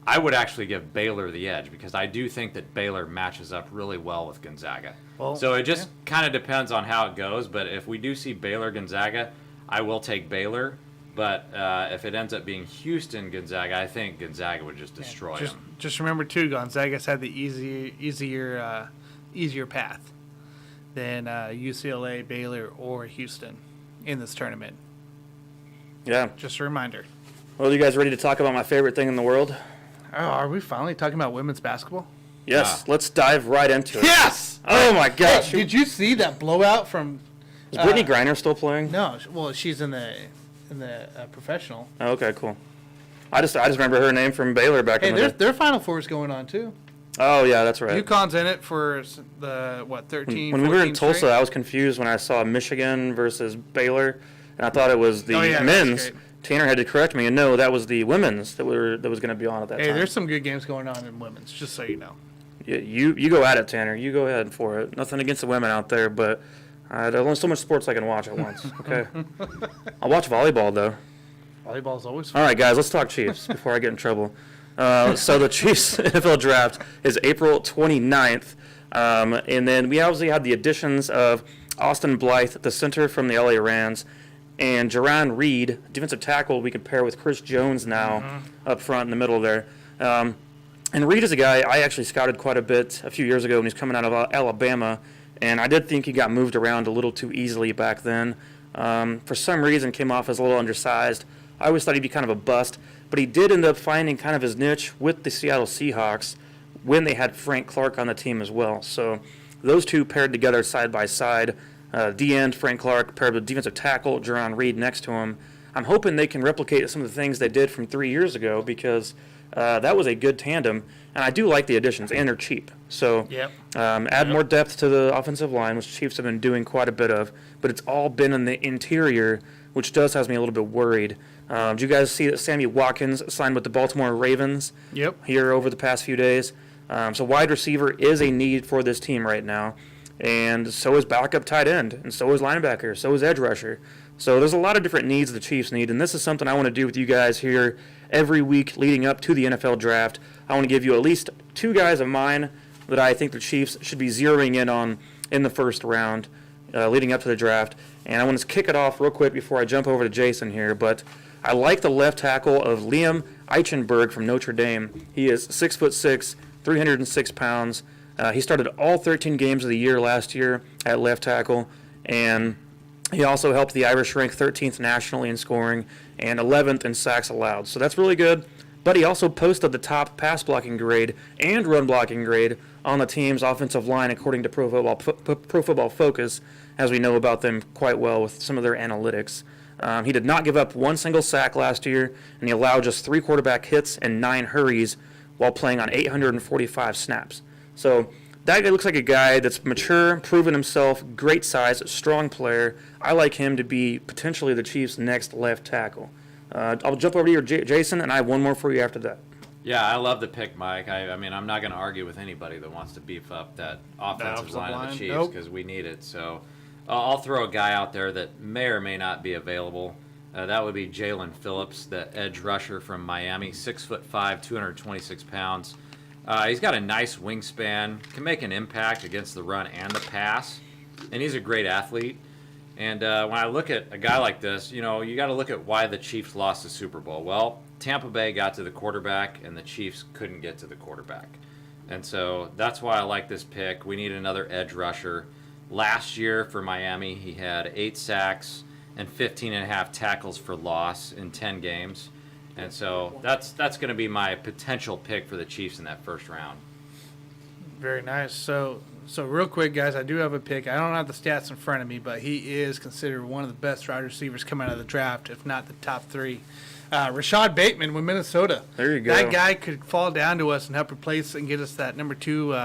I would actually give Baylor the edge, because I do think that Baylor matches up really well with Gonzaga. Well, So it just kind of depends on how it goes. But if we do see Baylor Gonzaga, I will take Baylor. But if it ends up being Houston Gonzaga, I think Gonzaga would just destroy them. Just remember too, Gonzaga's had the easier path than UCLA, Baylor, or Houston in this tournament. Yeah. Just a reminder. Well, you guys ready to talk about my favorite thing in the world? Oh, are we finally talking about women's basketball? Yes. Let's dive right into it. Yes. Oh my gosh. Did you see that blowout from? Is Brittany Griner still playing? No, well, she's in the professional. Oh, okay, cool. I just remember her name from Baylor back Hey, in the day. their Final Four is going on too. Oh yeah, that's right. UConn's in it for the 13. When we were in 14 Tulsa, straight? I was confused when I saw Michigan versus Baylor, and I thought it was the Oh, yeah, that's men's. great. Tanner had to correct me, and no, that was the women's that was going to be on at that Hey, time. there's some good games going on in women's, just so you know. You go at it, Tanner. You go ahead for it. Nothing against the women out there, but there's only so much sports I can watch at once. Okay, I'll watch volleyball though. Volleyball's always fun. All right, guys, let's talk Chiefs before I get in trouble. So the Chiefs NFL draft is April 29th, and then we obviously had the additions of Austin Blythe, the center from the LA Rams, and Jerron Reed, defensive tackle. We could pair with Chris Jones now up front in the middle there. And Reed is a guy I actually scouted quite a bit a few years ago when he was coming out of Alabama, and I did think he got moved around a little too easily back then. For some reason, came off as a little undersized. I always thought he'd be kind of a bust, but he did end up finding kind of his niche with the Seattle Seahawks when they had Frank Clark on the team as well. So those two paired together side by side. D-end, Frank Clark, paired with defensive tackle, Jerron Reed next to him. I'm hoping they can replicate some of the things they did from 3 years ago, because that was a good tandem, and I do like the additions, and they're cheap. So Yep. add more depth to the offensive line, which Chiefs have been doing quite a bit of, but it's all been in the interior, which does has me a little bit worried. Did you guys see that Sammy Watkins signed with the Baltimore Ravens? Yep. Here over the past few days. So wide receiver is a need for this team right now. And so is backup tight end, and so is linebacker, so is edge rusher. So there's a lot of different needs the Chiefs need, and this is something I want to do with you guys here every week leading up to the NFL draft. I want to give you at least 2 guys of mine that I think the Chiefs should be zeroing in on in the first round leading up to the draft. And I want to kick it off real quick before I jump over to Jason here, but I like the left tackle of Liam Eichenberg from Notre Dame. He is 6'6", 306 pounds. He started all 13 games of the year last year at left tackle, and he also helped the Irish rank 13th nationally in scoring and 11th in sacks allowed. So that's really good. But he also posted the top pass blocking grade and run blocking grade on the team's offensive line according to Pro Football Focus, as we know about them quite well with some of their analytics. He did not give up one single sack last year, and he allowed just 3 quarterback hits and 9 hurries while playing on 845 snaps. So that guy looks like a guy that's mature, proven himself, great size, strong player. I like him to be potentially the Chiefs' next left tackle. I'll jump over to you, Jason, and I have one more for you after that. Yeah, I love the pick, Mike. I mean, I'm not going to argue with anybody that wants to beef up that offensive line of the Chiefs because we need it. So I'll throw a guy out there that may or may not be available. That would be Jalen Phillips, the edge rusher from Miami, 6'5", 226 pounds. He's got a nice wingspan, can make an impact against the run and the pass, and he's a great athlete. And when I look at a guy like this, you know, you got to look at why the Chiefs lost the Super Bowl. Well, Tampa Bay got to the quarterback, and the Chiefs couldn't get to the quarterback. And so that's why I like this pick. We need another edge rusher. Last year for Miami, he had 8 sacks and 15.5 tackles for loss in 10 games. And so that's going to be my potential pick for the Chiefs in that first round. Very nice. So real quick, guys, I do have a pick. I don't have the stats in front of me, but he is considered one of the best wide receivers coming out of the draft, if not the top 3. Rashad Bateman with Minnesota. There you go. That guy could fall down to us and help replace and get us that number 2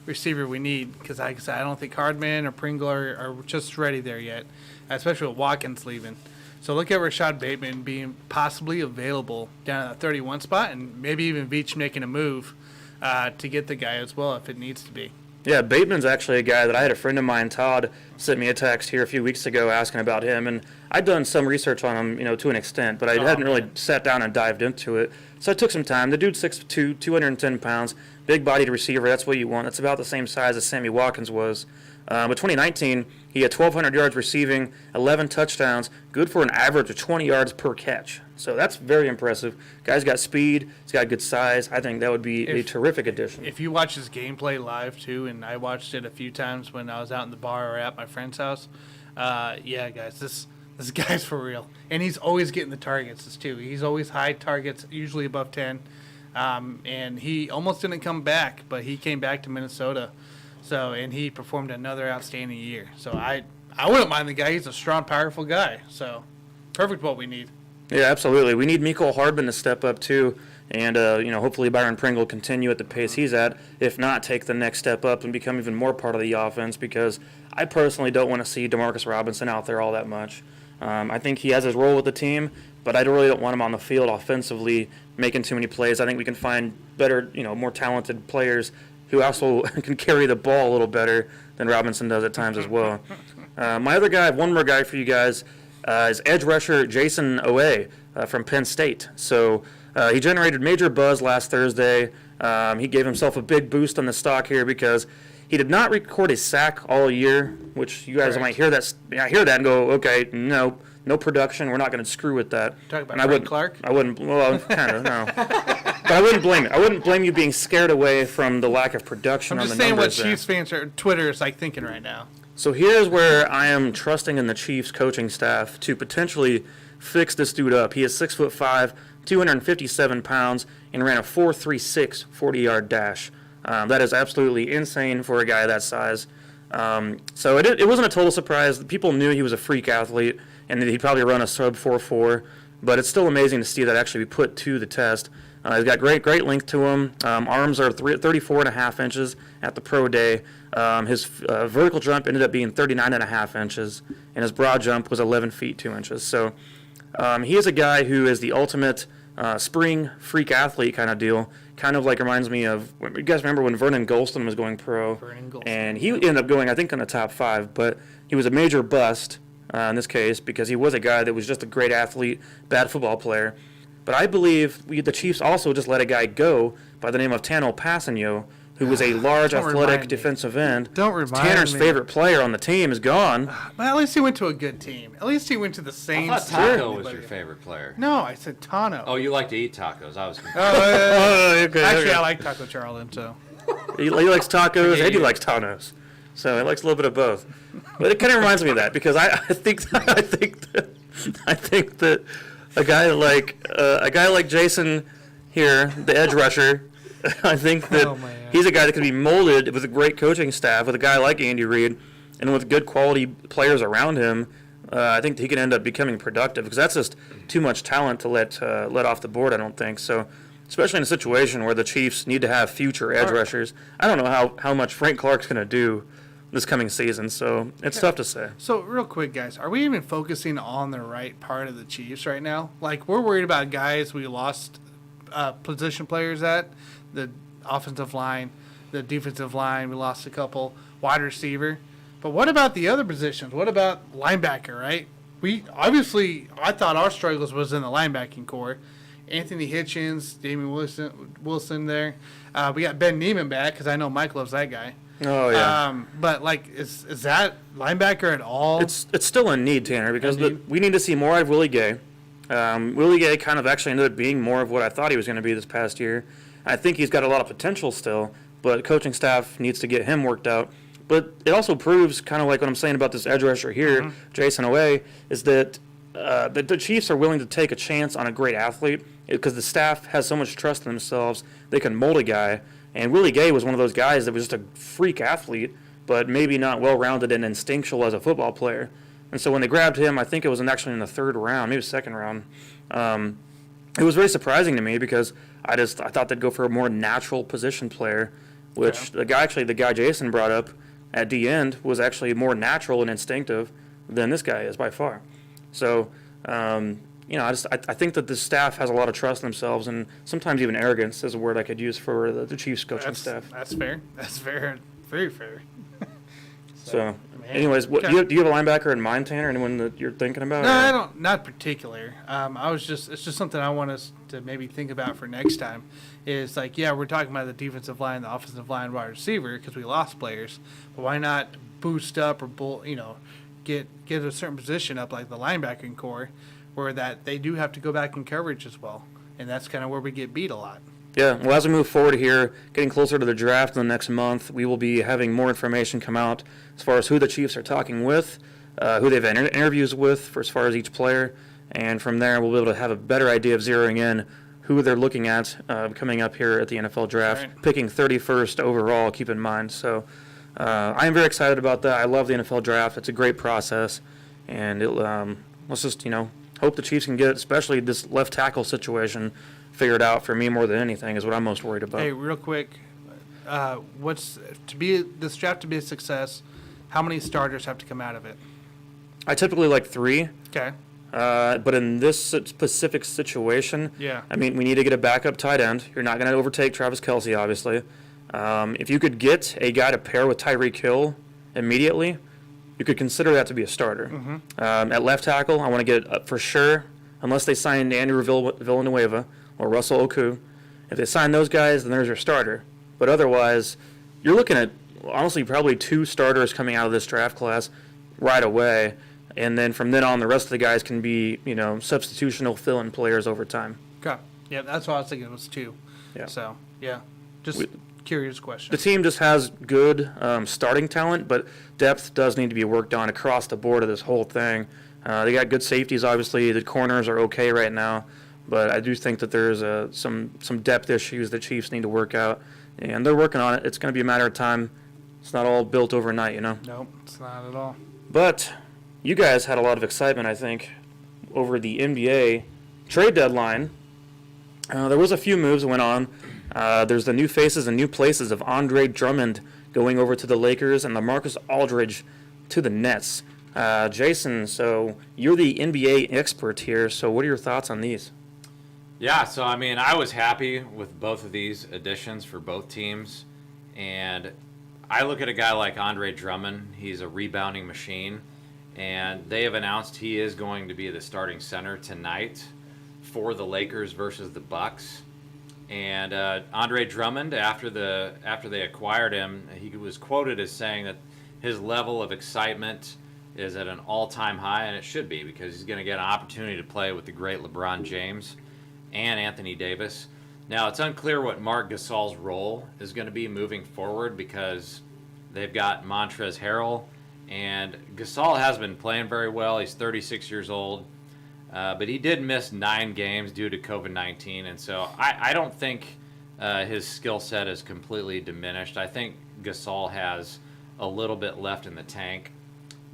receiver we need. Because like I said, I don't think Hardman or Pringle are just ready there yet, especially with Watkins leaving. So look at Rashad Bateman being possibly available down at the 31 spot, and maybe even Veach making a move to get the guy as well if it needs to be. Yeah, Bateman's actually a guy that I had a friend of mine, Todd, sent me a text here a few weeks ago asking about him, and I'd done some research on him, you know, to an extent, but I hadn't really sat down and dived into it. So I took some time. The dude's 6'2", 210 pounds, big-bodied receiver. That's what you want. That's about the same size as Sammy Watkins was. But 2019, he had 1,200 yards receiving, 11 touchdowns, good for an average of 20 yards per catch. So that's very impressive. Guy's got speed. He's got good size. I think that would be a terrific addition. If you watch his gameplay live, too, and I watched it a few times when I was out in the bar or at my friend's house, yeah, guys, this guy's for real. And he's always getting the targets, too. He's always high targets, usually above 10. And he almost didn't come back, but he came back to Minnesota. So, and he performed another outstanding year. So I wouldn't mind the guy. He's a strong, powerful guy. So perfect what we need. Yeah, absolutely. We need Mecole Hardman to step up too, and you know, hopefully Byron Pringle continue at the pace he's at. If not, take the next step up and become even more part of the offense. Because I personally don't want to see Demarcus Robinson out there all that much. I think he has his role with the team, but I really don't want him on the field offensively making too many plays. I think we can find better, you know, more talented players who also can carry the ball a little better than Robinson does at times as well. My other guy, I have one more guy for you guys, is edge rusher Jason Owe from Penn State. So he generated major buzz last Thursday. He gave himself a big boost on the stock here because he did not record a sack all year, which you guys might hear that and go, okay, no production. We're not going to screw with that. Talk about Frank Clark? I wouldn't, well, kind of, no. But I wouldn't blame it. I wouldn't blame you being scared away from the lack of production on the numbers. I'm just saying what Chiefs fans or Twitter is like thinking right now. So here's where I am trusting in the Chiefs coaching staff to potentially fix this dude up. He is 6'5", 257 pounds, and ran a 4.36 40-yard dash. That is absolutely insane for a guy that size. So it wasn't a total surprise. People knew he was a freak athlete and that he'd probably run a sub 4.4, but it's still amazing to see that actually be put to the test. He's got great length to him. Arms are 34.5 inches at the pro day. His vertical jump ended up being 39.5 inches, and his broad jump was 11 feet 2 inches. So He is a guy who is the ultimate spring freak athlete kind of deal. Kind of like reminds me of, you guys remember when Vernon Golston was going pro? Vernon Golston. And he ended up going, I think, in the top 5, but he was a major bust in this case because he was a guy that was just a great athlete, bad football player. But I believe the Chiefs also just let a guy go by the name of Tano Passanio, who was a large, athletic defensive end. Don't remind Tanner's me. favorite player on the team is gone. But at least he went to a good team. At least he went to the I Saints. thought Taco was your favorite player. No, I said Tano. Oh, you like to eat tacos. I was confused. Okay, Actually, I like Taco Charlton, so. He likes tacos and he you. likes Tanos. So he likes a little bit of both. But it kind of reminds me of that because I think that a guy like Jason here, the edge rusher, I think that he's a guy that could be molded with a great coaching staff, with a guy like Andy Reid, and with good quality players around him. I think he can end up becoming productive because that's just too much talent to let off the board. I don't think so. Especially in a situation where the Chiefs need to have future edge rushers. I don't know how much Frank Clark's going to do this coming season, so it's tough to say. So, real quick, guys, are we even focusing on the right part of the Chiefs right now? Like, we're worried about guys we lost position players at, the offensive line, the defensive line, we lost a couple, wide receiver. But what about the other positions? What about linebacker, right? I thought our struggles was in the linebacking core. Anthony Hitchens, Damian Wilson there. We got Ben Neiman back because I know Mike loves that guy. Oh yeah. But like, is that linebacker at all? It's still a need, Tanner, because we need to see more out of Willie Gay. Willie Gay kind of actually ended up being more of what I thought he was going to be this past year. I think he's got a lot of potential still, but coaching staff needs to get him worked out. But it also proves, kind of like what I'm saying about this edge rusher here, Jason Owe, is that the Chiefs are willing to take a chance on a great athlete because the staff has so much trust in themselves. They can mold a guy. And Willie Gay was one of those guys that was just a freak athlete, but maybe not well-rounded and instinctual as a football player. And so when they grabbed him, I think it was actually in the 3rd round, maybe 2nd round. It was very surprising to me because I thought they'd go for a more natural position player, which the guy Jason brought up at the end was actually more natural and instinctive than this guy is by far. So, I think that the staff has a lot of trust in themselves, and sometimes even arrogance is a word I could use for the Chiefs coaching staff. That's fair. That's fair. Very fair. So anyways, do you have a linebacker in mind, Tanner? Anyone that you're thinking about? No, I don't. Not particular. It's just something I want us to maybe think about for next time. Is like, yeah, we're talking about the defensive line, the offensive line, wide receiver because we lost players, but why not boost up or get a certain position up like the linebacking core, where that they do have to go back in coverage as well, and that's kind of where we get beat a lot. Yeah, well, as we move forward here, getting closer to the draft in the next month, we will be having more information come out as far as who the Chiefs are talking with, who they've had interviews with as far as each player, and from there we'll be able to have a better idea of zeroing in who they're looking at coming up here at the NFL draft, Right. picking 31st overall, keep in mind. So I am very excited about that. I love the NFL draft. It's a great process, and let's just, hope the Chiefs can get, especially this left tackle situation, figured out. For me, more than anything, is what I'm most worried about. Hey, real quick, this draft to be a success? How many starters have to come out of it? I typically like 3. Okay. But in this specific situation, Yeah. I mean, we need to get a backup tight end. You're not going to overtake Travis Kelce, obviously. If you could get a guy to pair with Tyreek Hill immediately, you could consider that to be a starter. At left tackle, I want to get for sure, unless they sign Andrew Villanueva or Russell Oku. If they sign those guys, then there's your starter. But otherwise, you're looking at, honestly, probably 2 starters coming out of this draft class right away. And then from then on, the rest of the guys can be, substitutional fill-in players over time. Okay. Yeah, that's what I was thinking. It was 2. Yeah. So, yeah. Just curious question. The team just has good starting talent, but depth does need to be worked on across the board of this whole thing. They got good safeties, obviously. The corners are okay right now. But I do think that there's some depth issues the Chiefs need to work out. And they're working on it. It's going to be a matter of time. It's not all built overnight, Nope, it's not at all. But you guys had a lot of excitement, I think, over the NBA trade deadline. There was a few moves that went on. There's the new faces and new places of Drummond going over to the Lakers and Lamarcus Aldridge to the Nets. Jason, so you're the NBA expert here. So what are your thoughts on these? Yeah, so I mean, I was happy with both of these additions for both teams. And I look at a guy like Andre Drummond. He's a rebounding machine. And they have announced he is going to be the starting center tonight for the Lakers versus the Bucks. And Andre Drummond, after they acquired him, he was quoted as saying that his level of excitement is at an all-time high, and it should be, because he's going to get an opportunity to play with the great LeBron James and Anthony Davis. Now, it's unclear what Marc Gasol's role is going to be moving forward, because they've got Montrezl Harrell, and Gasol has been playing very well. He's 36 years old, but he did miss 9 games due to COVID-19, and so I don't think his skill set is completely diminished. I think Gasol has a little bit left in the tank,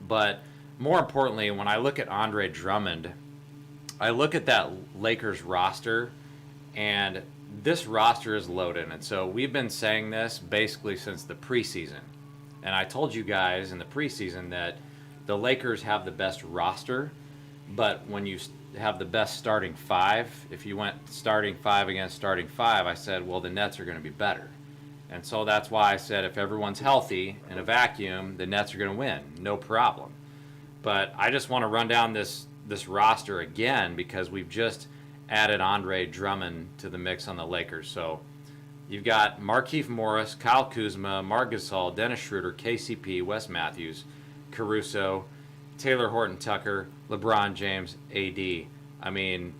but more importantly, when I look at Andre Drummond, I look at that Lakers roster, and this roster is loaded. And so we've been saying this basically since the preseason. And I told you guys in the preseason that the Lakers have the best roster, but when you have the best starting 5, if you went starting 5 against starting 5, I said, well, the Nets are going to be better. And so that's why I said if everyone's healthy in a vacuum, the Nets are going to win. No problem. But I just want to run down this roster again, because we've just added Andre Drummond to the mix on the Lakers. So you've got Markieff Morris, Kyle Kuzma, Marc Gasol, Dennis Schroeder, KCP, Wes Matthews, Caruso, Taylor Horton-Tucker, LeBron James, AD. I mean,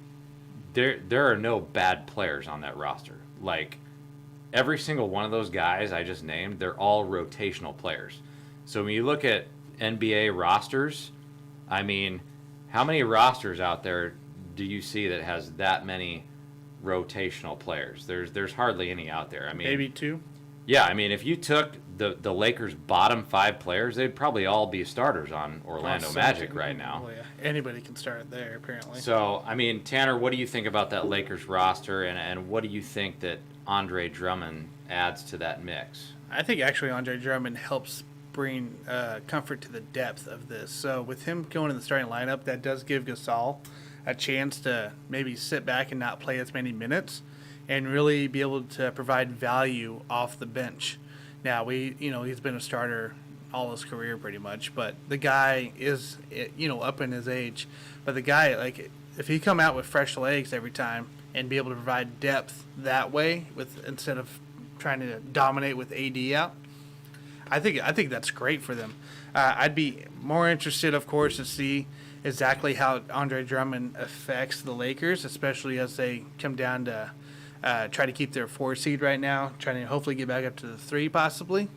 there are no bad players on that roster. Like, every single one of those guys I just named, they're all rotational players. So when you look at NBA rosters, I mean, how many rosters out there do you see that has that many rotational players? There's hardly any out there. I mean, Maybe 2. Yeah, I mean, if you took the Lakers' bottom 5 players, they'd probably all be starters on Orlando Magic right now. Well, yeah. Anybody can start there, apparently. So, I mean, Tanner, what do you think about that Lakers roster, and what do you think that Andre Drummond adds to that mix? I think actually Andre Drummond helps bring comfort to the depth of this. So with him going in the starting lineup, that does give Gasol a chance to maybe sit back and not play as many minutes and really be able to provide value off the bench. Now, he's been a starter all his career pretty much, but the guy is, up in his age. But the guy, like, if he come out with fresh legs every time and be able to provide depth that way, instead of trying to dominate with AD out, I think that's great for them. I'd be more interested, of course, to see exactly how Andre Drummond affects the Lakers, especially as they come down to try to keep their 4 seed right now, trying to hopefully get back up to the 3 possibly.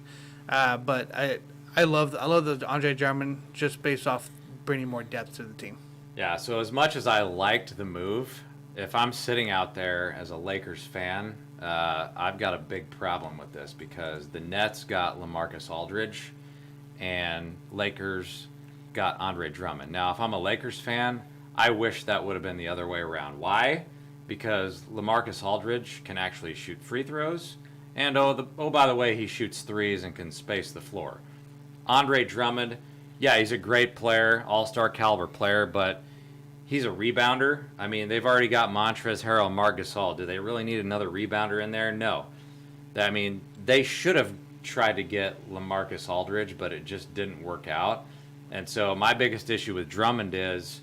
But I love the Andre Drummond just based off bringing more depth to the team. Yeah, so as much as I liked the move, if I'm sitting out there as a Lakers fan, I've got a big problem with this, because the Nets got Lamarcus Aldridge and Lakers got Andre Drummond. Now, if I'm a Lakers fan, I wish that would have been the other way around. Why? Because Lamarcus Aldridge can actually shoot free throws, and by the way, he shoots threes and can space the floor. Andre Drummond, yeah, he's a great player, all-star caliber player, but he's a rebounder. I mean, they've already got Montrezl Harrell and Marc Gasol. Do they really need another rebounder in there? No. I mean, they should have tried to get Lamarcus Aldridge, but it just didn't work out. And so my biggest issue with Drummond is,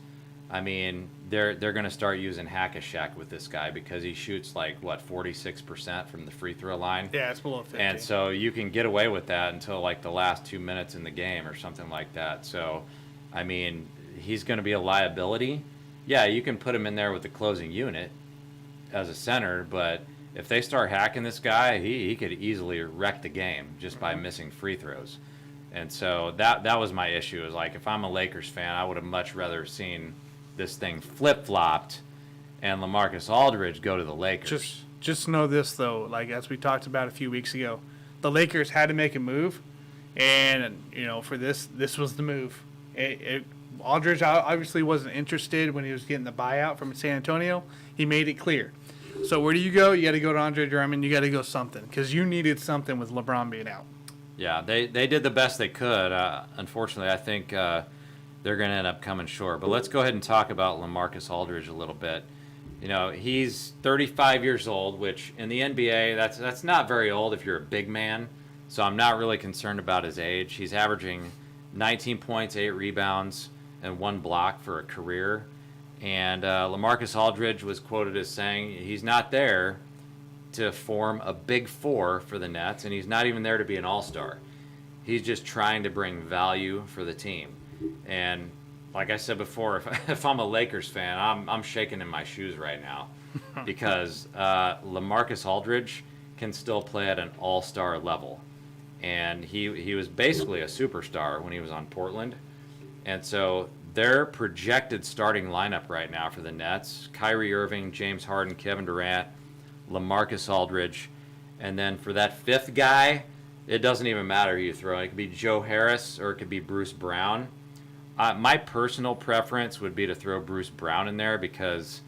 I mean, they're going to start using Hack-a-Shaq with this guy, because he shoots 46% from the free throw line. Yeah, it's below 50. And so you can get away with that until the last 2 minutes in the game or something like that. So, I mean, he's going to be a liability. Yeah, you can put him in there with the closing unit as a center, but if they start hacking this guy, he could easily wreck the game just by missing free throws. And so that was my issue, is if I'm a Lakers fan, I would have much rather seen this thing flip-flopped and Lamarcus Aldridge go to the Lakers. Just know this, though, as we talked about a few weeks ago, the Lakers had to make a move, and, for this was the move. Aldridge obviously wasn't interested when he was getting the buyout from San Antonio. He made it clear. So where do you go? You got to go to Andre Drummond. You got to go something, because you needed something with LeBron being out. Yeah, they did the best they could. Unfortunately, I think they're going to end up coming short. But let's go ahead and talk about Lamarcus Aldridge a little bit. You know, he's 35 years old, which in the NBA, that's not very old if you're a big man. So I'm not really concerned about his age. He's averaging 19 points, 8 rebounds, and 1 block for a career. And Lamarcus Aldridge was quoted as saying he's not there to form a big four for the Nets, and he's not even there to be an all-star. He's just trying to bring value for the team. And like I said before, if I'm a Lakers fan, I'm shaking in my shoes right now because Lamarcus Aldridge can still play at an all-star level. And he was basically a superstar when he was on Portland. And so their projected starting lineup right now for the Nets, Kyrie Irving, James Harden, Kevin Durant, Lamarcus Aldridge, and then for that fifth guy, it doesn't even matter who you throw. It could be Joe Harris or it could be Bruce Brown. My personal preference would be to throw Bruce Brown in there because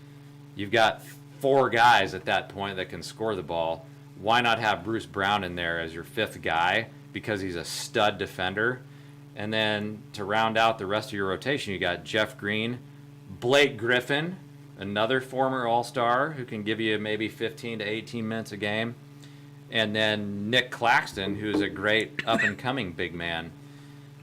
you've got 4 guys at that point that can score the ball. Why not have Bruce Brown in there as your fifth guy because he's a stud defender? And then to round out the rest of your rotation, you got Jeff Green, Blake Griffin, another former All-Star who can give you maybe 15 to 18 minutes a game, and then Nick Claxton, who's a great up-and-coming big man.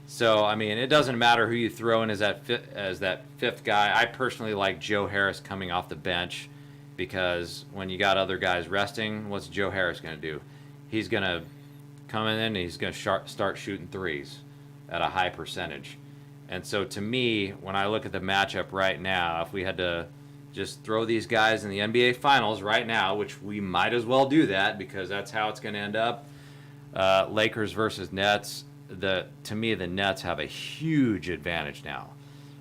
So, I mean, it doesn't matter who you throw in as that fifth guy. I personally like Joe Harris coming off the bench because when you got other guys resting, what's Joe Harris going to do? He's going to come in and he's going to start shooting threes at a high percentage. And so to me, when I look at the matchup right now, if we had to just throw these guys in the NBA Finals right now, which we might as well do that because that's how it's going to end up, Lakers versus Nets, to me, the Nets have a huge advantage now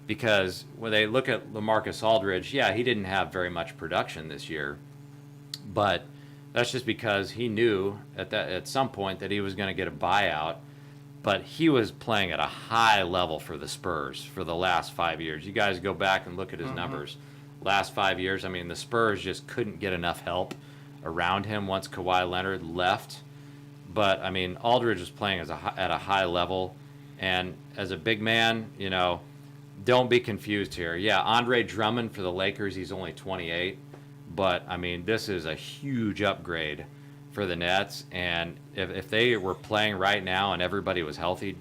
because when they look at Lamarcus Aldridge, yeah, he didn't have very much production this year, but that's just because he knew at some point that he was going to get a buyout. But he was playing at a high level for the Spurs for the last 5 years. You guys go back and look at his numbers. Last 5 years, I mean, the Spurs just couldn't get enough help around him once Kawhi Leonard left. But, I mean, Aldridge was playing at a high level. And as a big man, you know, don't be confused here. Yeah, Andre Drummond for the Lakers, he's only 28. But, I mean, this is a huge upgrade for the Nets. And if they were playing right now and everybody was healthy,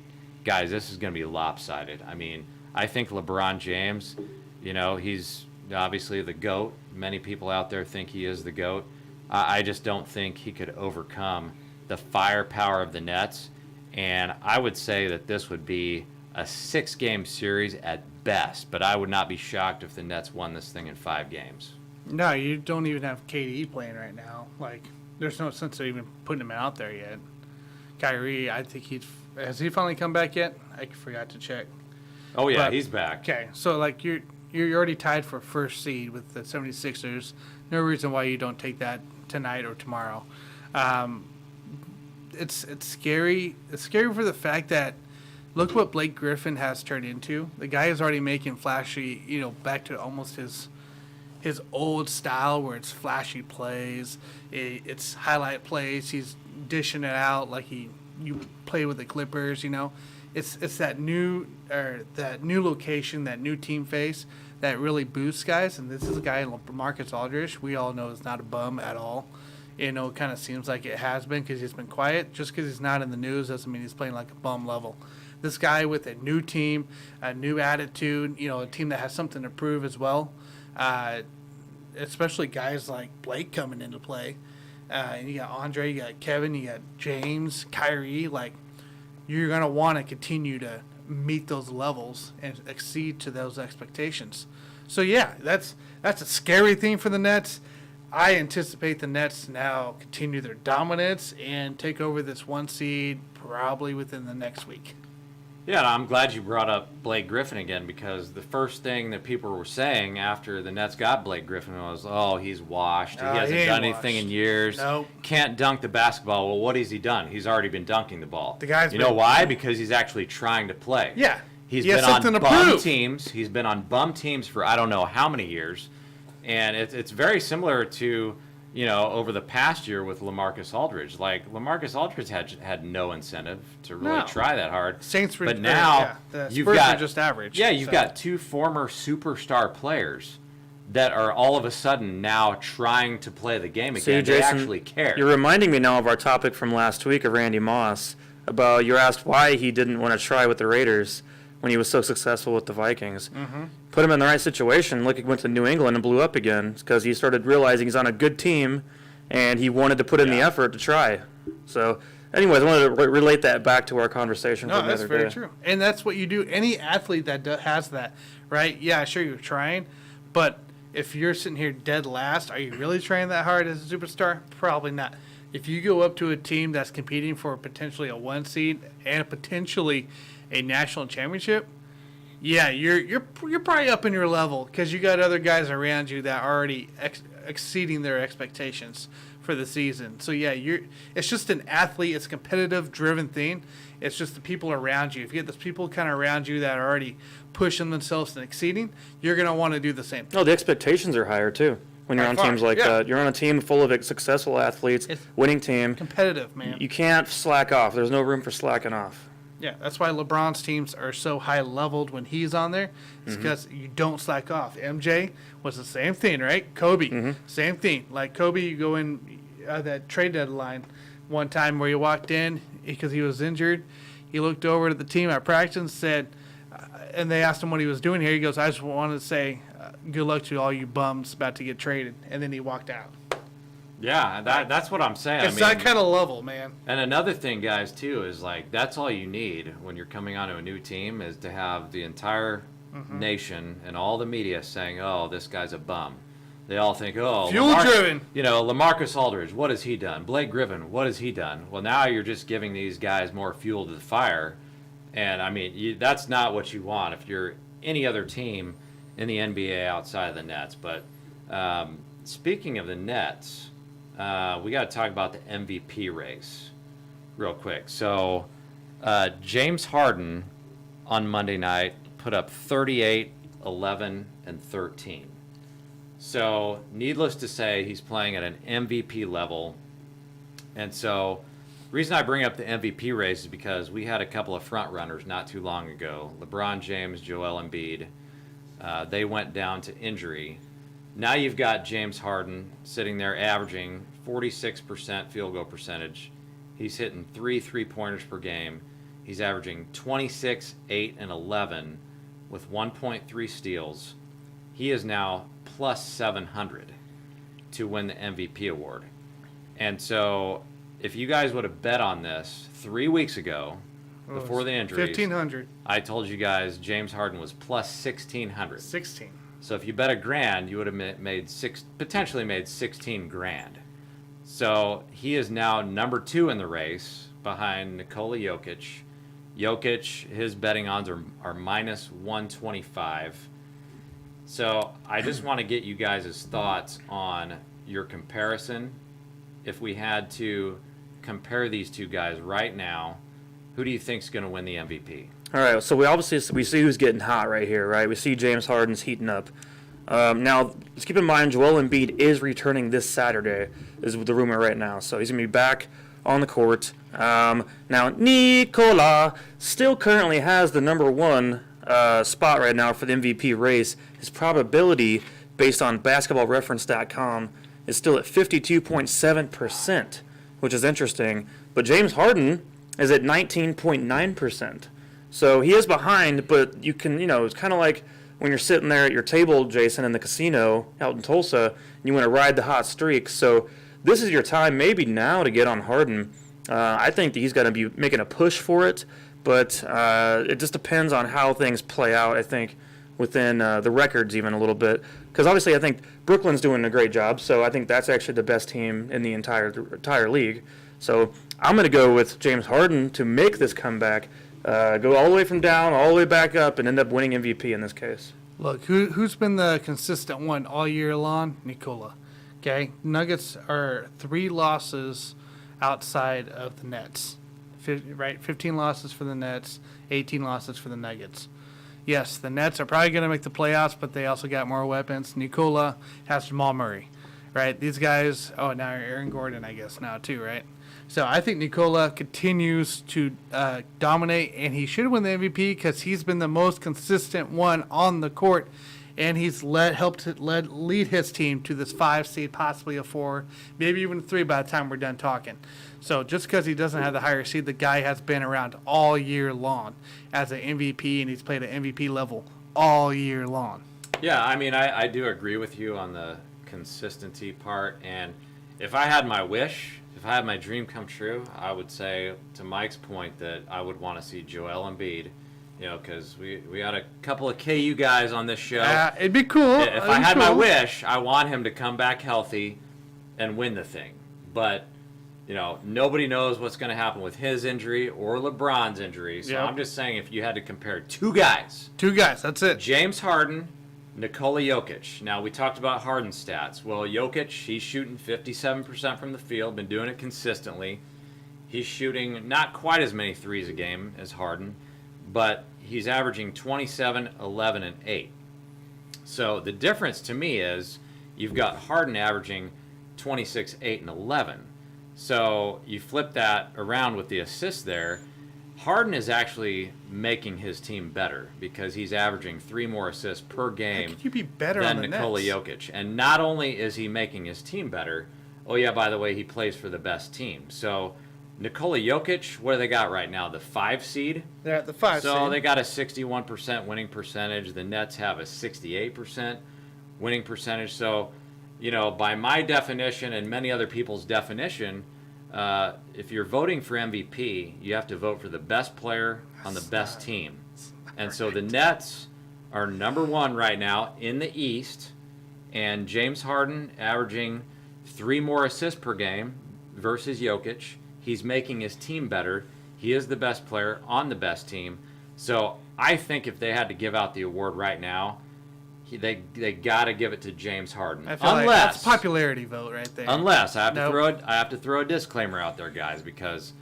guys, this is going to be lopsided. I mean, I think LeBron James, you know, he's obviously the GOAT. Many people out there think he is the GOAT. I just don't think he could overcome the firepower of the Nets. And I would say that this would be a 6-game series at best, but I would not be shocked if the Nets won this thing in 5 games. No, you don't even have KD playing right now. Like, there's no sense of even putting him out there yet. Kyrie, I think has he finally come back yet? I forgot to check. Oh, yeah, But- he's back. Okay, so like you're already tied for first seed with the 76ers. No reason why you don't take that tonight or tomorrow. It's scary. It's scary for the fact that look what Blake Griffin has turned into. The guy is already making flashy, you know, back to almost his old style where it's flashy plays, it's highlight plays. He's dishing it out like you play with the Clippers, you know. It's that new location, that new team face that really boosts guys. And this is a guy, Lamarcus Aldridge, we all know is not a bum at all. You know, it kind of seems like it has been because he's been quiet. Just because he's not in the news doesn't mean he's playing like a bum level. This guy with a new team, a new attitude, you know, a team that has something to prove as well. Especially guys like Blake coming into play. And you got Andre, you got Kevin, you got James, Kyrie. Like, you're going to want to continue to meet those levels and exceed to those expectations. So, yeah, that's a scary thing for the Nets. I anticipate the Nets now continue their dominance and take over this 1 seed probably within the next week. Yeah, I'm glad you brought up Blake Griffin again because the first thing that people were saying after the Nets got Blake Griffin was, oh, he's washed. He hasn't done anything in years. Nope. Can't dunk the basketball. Well, what has he done? He's already been dunking the ball. The guy's you know why? Because he's actually trying to play. Yeah. He's He has been on something to bum prove. teams. He's been on bum teams for I don't know how many years. And it's very similar to, over the past year with Lamarcus Aldridge. Like, Lamarcus Aldridge had no incentive to really try that hard. Saints were, but now the you've Spurs got are just average. Yeah, you've got two former superstar players that are all of a sudden now trying to play the game again. See, They Jason, actually care. You're reminding me now of our topic from last week of Randy Moss about you asked why he didn't want to try with the Raiders when he was so successful with the Vikings. Mm-hmm. Put him in the right situation. Look, he went to New England and blew up again because he started realizing he's on a good team and he wanted to put in the effort to try. So, anyways, I wanted to relate that back to our conversation from the other day. No, that's very true. And that's what you do. Any athlete that has that, right? Yeah, sure, you're trying, but if you're sitting here dead last, are you really trying that hard as a superstar? Probably not. If you go up to a team that's competing for potentially a 1 seed and potentially a national championship, yeah, you're probably up in your level because you got other guys around you that are already exceeding their expectations for the season. So yeah, it's just an athlete, it's a competitive driven thing. It's just the people around you. If you get those people kind of around you that are already pushing themselves and exceeding, you're going to want to do the same. No, the expectations are higher too when you're on teams like that. You're on a team full of successful athletes, winning team. Competitive, man. You can't slack off. There's no room for slacking off. Yeah, that's why LeBron's teams are so high leveled when he's on there. It's because you don't slack off. MJ was the same thing, right? Kobe, same thing. Like Kobe, you go in that trade deadline one time where he walked in because he was injured. He looked over to the team at practice and said, and they asked him what he was doing here. He goes, I just wanted to say good luck to all you bums about to get traded. And then he walked out. Yeah, that's what I'm saying. It's that kind of level, man. And another thing, guys, too, is like that's all you need when you're coming onto a new team is to have the entire nation and all the media saying, "Oh, this guy's a bum." They all think, "Oh, fuel-driven." Lamarcus Aldridge, what has he done? Blake Griffin, what has he done? Well, now you're just giving these guys more fuel to the fire, and I mean, that's not what you want if you're any other team in the NBA outside of the Nets. But speaking of the Nets. We got to talk about the MVP race real quick. So, James Harden on Monday night put up 38, 11, and 13. So, needless to say, he's playing at an MVP level. And so, the reason I bring up the MVP race is because we had a couple of front runners not too long ago. LeBron James, Joel Embiid. They went down to injury. Now you've got James Harden sitting there averaging 46% field goal percentage. He's hitting 3 3-pointers per game. He's averaging 26, 8, and 11 with 1.3 steals. He is now plus 700 to win the MVP award. And so if you guys would have bet on this 3 weeks ago, before the injuries, 1,500. I told you guys James Harden was plus 1,600. 16. So if you bet $1,000, you would have potentially made 16 grand. So he is now number 2 in the race behind Nikola Jokic. Jokic, his betting odds are minus 125. So I just want to get you guys' thoughts on your comparison. If we had to compare these two guys right now, who do you think is going to win the MVP? All right, so we see who's getting hot right here, right? We see James Harden's heating up. Now, let's keep in mind Joel Embiid is returning this Saturday, is the rumor right now. So he's going to be back on the court. Now, Nikola still currently has the number 1 spot right now for the MVP race. His probability, based on basketballreference.com, is still at 52.7%, which is interesting. But James Harden is at 19.9%. So he is behind, but you can, it's kind of like when you're sitting there at your table, Jason, in the casino out in Tulsa, and you want to ride the hot streak. So this is your time maybe now to get on Harden. I think that he's going to be making a push for it, but it just depends on how things play out, I think, within the records even a little bit. Because obviously I think Brooklyn's doing a great job, so I think that's actually the best team in the entire league. So I'm going to go with James Harden to make this comeback. Go all the way from down, all the way back up, and end up winning MVP in this case. Look, who's been the consistent one all year long? Nikola. Okay? Nuggets are 3 losses outside of the Nets. Right? 15 losses for the Nets, 18 losses for the Nuggets. Yes, the Nets are probably going to make the playoffs, but they also got more weapons. Nikola has Jamal Murray. right? These guys, now Aaron Gordon, I guess, now too, right? So I think Nikola continues to dominate, and he should win the MVP because he's been the most consistent one on the court, and he's helped lead his team to this 5 seed, possibly a 4, maybe even 3 by the time we're done talking. So just because he doesn't have the higher seed, the guy has been around all year long as an MVP, and he's played at MVP level all year long. Yeah, I mean, I do agree with you on the consistency part, and if I had my wish, if I had my dream come true, I would say, to Mike's point, that I would want to see Joel Embiid, because we got a couple of KU guys on this show. It'd be cool. If I had my wish, I want him to come back healthy and win the thing. But, nobody knows what's going to happen with his injury or LeBron's injury. So I'm just saying, if you had to compare 2 guys. 2 guys, that's it. James Harden, Nikola Jokic. Now, we talked about Harden's stats. Well, Jokic, he's shooting 57% from the field, been doing it consistently. He's shooting not quite as many threes a game as Harden, but he's averaging 27, 11, and 8. So the difference to me is you've got Harden averaging 26, 8, and 11. So you flip that around with the assists there. Harden is actually making his team better because he's averaging 3 more assists per game How could you be better than on the Nikola Nets? Jokic. And not only is he making his team better, oh yeah, by the way, he plays for the best team. So Nikola Jokic, what do they got right now? The 5 seed? They're at the 5 So seed. they got a 61% winning percentage. The Nets have a 68% winning percentage. So, by my definition and many other people's definition, if you're voting for MVP, you have to vote for the best player on the best team. And so the Nets are number 1 right now in the East, and James Harden averaging 3 more assists per game versus Jokic. He's making his team better. He is the best player on the best team. So I think if they had to give out the award right now, they got to give it to James Harden. I feel like that's a popularity vote right there. Unless I have to throw a disclaimer out there, guys, because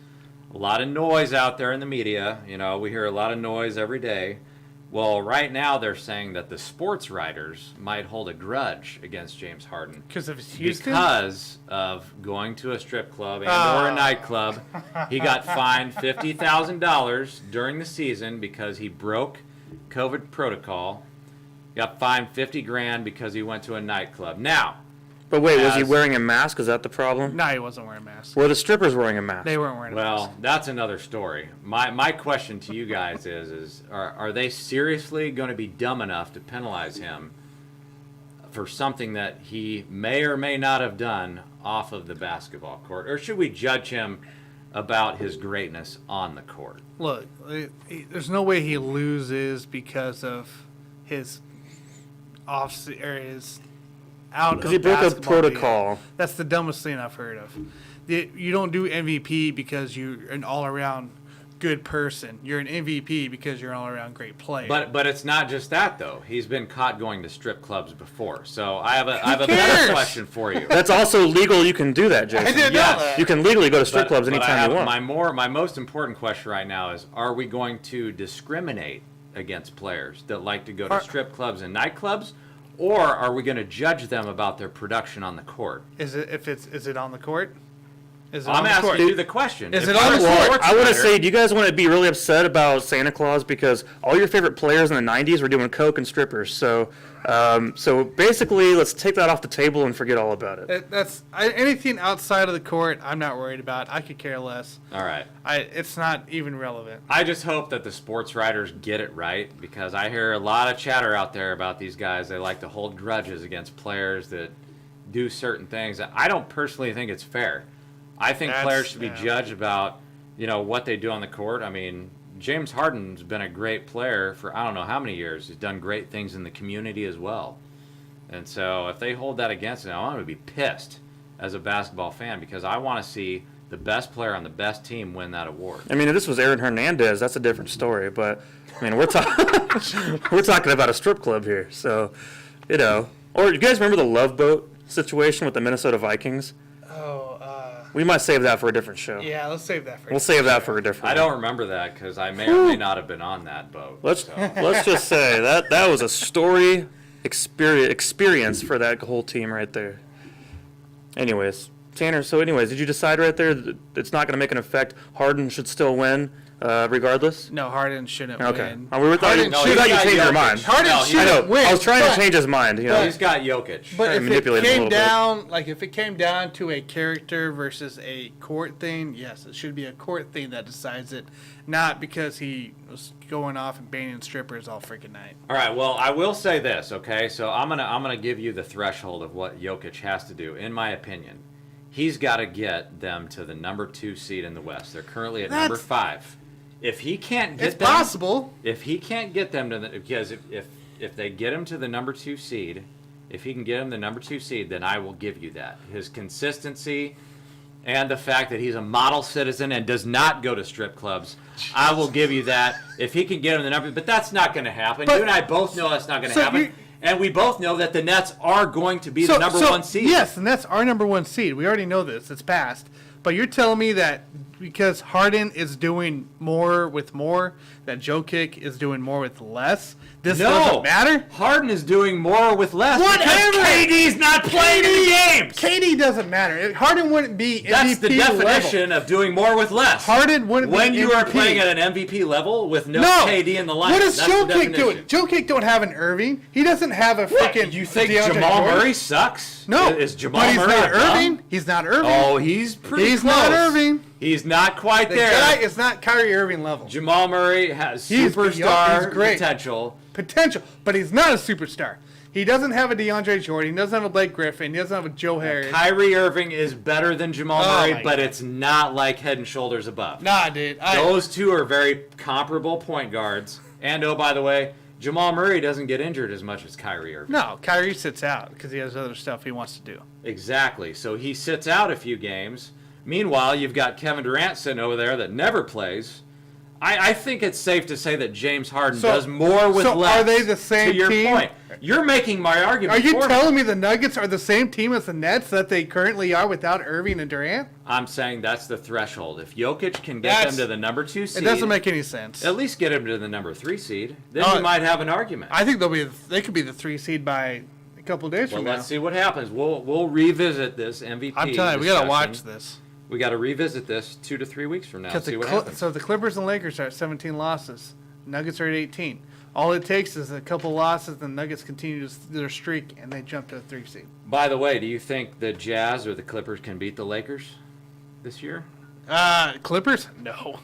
a lot of noise out there in the media. We hear a lot of noise every day. Well, right now they're saying that the sports writers might hold a grudge against James Harden Because of his Houston? because of going to a strip club or a nightclub. He got fined $50,000 during the season because he broke COVID protocol. Got fined $50,000 because he went to a nightclub. Now, But wait, was he wearing a mask? Is that the problem? No, he wasn't wearing a mask. Were the strippers wearing a mask? They weren't wearing a mask. well, that's another story. My question to you guys is are they seriously going to be dumb enough to penalize him for something that he may or may not have done off of the basketball court? Or should we judge him about his greatness on the court? Look, there's no way he loses because of his his out Because he broke a protocol. Deal. That's the dumbest thing I've heard of. You don't do MVP because you're an all-around good person. You're an MVP because you're an all-around great player. But it's not just that though. He's been caught going to strip clubs before. So I have a better question for you. That's also legal. You can do that, Jason. I didn't know that. You can legally go to strip clubs But I anytime have you want. my most important question right now is: are we going to discriminate against players that like to go to strip clubs and nightclubs, or are we going to judge them about their production on the court? Is it on the court? Is it I'm on the asking court? you the question. Is If it you're on a the court? sports I want to writer- say, do you guys want to be really upset about Santa Claus because all your favorite players in the '90s were doing coke and strippers? So basically, let's take that off the table and forget all about it. Anything outside of the court, I'm not worried about. I could care less. All right. It's not even relevant. I just hope that the sports writers get it right, because I hear a lot of chatter out there about these guys. They like to hold grudges against players that do certain things. I don't personally think it's fair. I think players should be judged about, what they do on the court. I mean, James Harden's been a great player for I don't know how many years. He's done great things in the community as well. And so if they hold that against him, I'm going to be pissed as a basketball fan, because I want to see the best player on the best team win that award. I mean, if this was Aaron Hernandez, that's a different story. But I mean, we're talking about a strip club here, so Or you guys remember the Love Boat situation with the Minnesota Vikings? We might save that for a different show. Yeah, let's save that for. We'll save that for a different. I don't remember that because I may or may not have been on that boat. Let's just say that was a story experience for that whole team right there. Anyways, Tanner, so anyways, did you decide right there that it's not going to make an effect? Harden should still win regardless? No, Harden shouldn't Okay. win. We thought you he's got changed your Jokic. mind. Harden No, shouldn't I know. win. I was trying but- to change his mind. You know? He's got Jokic. But Trying to if it manipulate him a came little bit. down, like if it came down to a character versus a court thing, yes, it should be a court thing that decides it, not because he was going off and banging strippers all freaking night. All right. Well, I will say this. Okay, so I'm gonna give you the threshold of what Jokic has to do, in my opinion. He's got to get them to the number 2 seed in the West. They're currently at number That's- 5. If he can't get It's them, possible. if he can't get them to the, because if they get him to the number 2 seed, if he can get him the number 2 seed, then I will give you that. His consistency and the fact that he's a model citizen and does not go to strip clubs, I will give you that. If he can get him the number, but that's not going to happen. But- you and I both know that's not going to so happen. you- And we both know that the Nets are going to be the number 1 seed. Yes, and that's our number 1 seed. We already know this. It's passed. But you're telling me that because Harden is doing more with more, that Jokic is doing more with less? This doesn't matter? Harden is doing more with less. Whatever. Because KD's not playing in the games. KD doesn't matter. Harden wouldn't be MVP That's the definition level. of doing more with less. Harden wouldn't when be you are MVP. playing at an MVP level with no, No. KD in the lineup. What is That's the Jokic doing? definition. Jokic don't have an Irving. He doesn't have a What? freaking. You think DeAndre Jamal Jordan. Murray sucks? No. Is Jamal but he's Murray not a bum? Irving. He's not Irving. Oh, he's pretty He's close. not Irving. He's not quite The there. guy is not Kyrie Irving level. Jamal Murray has He's superstar he's great. potential. Potential, but he's not a superstar. He doesn't have a DeAndre Jordan. He doesn't have a Blake Griffin. He doesn't have a Joe Harris. Kyrie Irving is better than Jamal Oh Murray, my but God. it's not like head and shoulders above. Nah, dude. Those two are very comparable point guards. And oh, by the way, Jamal Murray doesn't get injured as much as Kyrie Irving. No, Kyrie sits out because he has other stuff he wants to do. Exactly. So he sits out a few games. Meanwhile, you've got Kevin Durant sitting over there that never plays. I think it's safe to say that James Harden does more with so less. are they the same to your team? point. You're making my argument. Are you for me. telling me the Nuggets are the same team as the Nets that they currently are without Irving and Durant? I'm saying that's the threshold. If Jokic can get them to the number 2 seed, It doesn't make any sense. at least get him to the number 3 seed, then Oh, you might have an argument. I think they could be the 3 seed by a couple of days Well, from now. let's see what happens. We'll revisit this MVP. I'm telling you, we gotta discussion. watch this. We got to revisit this 2 to 3 weeks from now. Because See what happens. so the Clippers and Lakers are at 17 losses. Nuggets are at 18. All it takes is a couple losses, and the Nuggets continue their streak, and they jump to a 3 seed. By the way, do you think the Jazz or the Clippers can beat the Lakers this year? Clippers? No.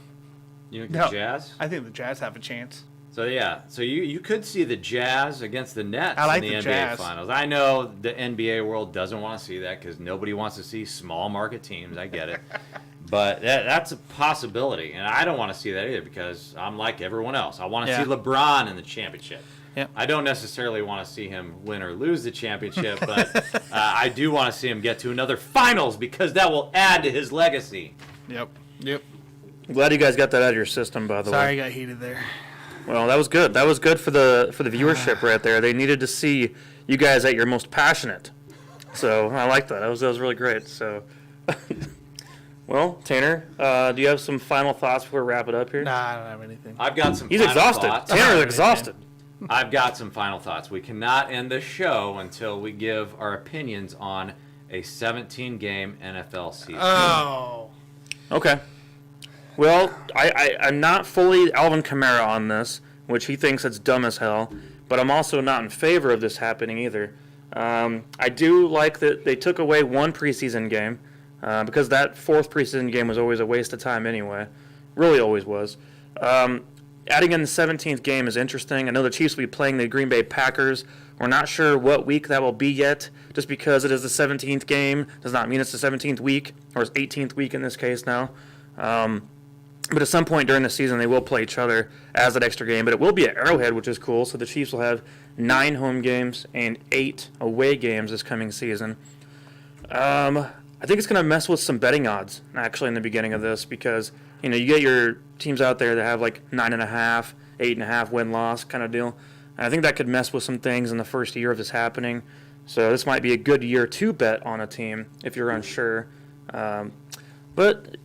You think No. the Jazz? I think the Jazz have a chance. So yeah, so you could see the Jazz against the Nets I like in the the NBA Jazz. Finals. I know the NBA world doesn't want to see that because nobody wants to see small market teams. I get it, but that's a possibility, and I don't want to see that either because I'm like everyone else. I want to Yeah. see LeBron in the championship. Yep. I don't necessarily want to see him win or lose the championship, but I do want to see him get to another finals because that will add to his legacy. Yep. Yep. I'm glad you guys got that out of your system, by the way. Sorry, I got heated there. Well, that was good. That was good for the viewership right there. They needed to see you guys at your most passionate. So I like that. That was really great. So, well, Tanner, do you have some final thoughts before we wrap it up here? Nah, I don't have anything. I've got some. He's final exhausted. thoughts. Tanner's exhausted. I've got some final thoughts. We cannot end the show until we give our opinions on a 17-game NFL season. Oh. Okay. Well, I'm not fully Alvin Kamara on this, which he thinks it's dumb as hell, but I'm also not in favor of this happening either. I do like that they took away one preseason game because that fourth preseason game was always a waste of time anyway. Really always was. Adding in the 17th game is interesting. I know the Chiefs will be playing the Green Bay Packers. We're not sure what week that will be yet. Just because it is the 17th game does not mean it's the 17th week, or it's 18th week in this case now. But at some point during the season, they will play each other as that extra game. But it will be at Arrowhead, which is cool. So the Chiefs will have 9 home games and 8 away games this coming season. I think it's going to mess with some betting odds, actually, in the beginning of this because, you get your teams out there that have like 9.5, 8.5 win-loss kind of deal. And I think that could mess with some things in the first year of this happening. So this might be a good year to bet on a team if you're unsure. But,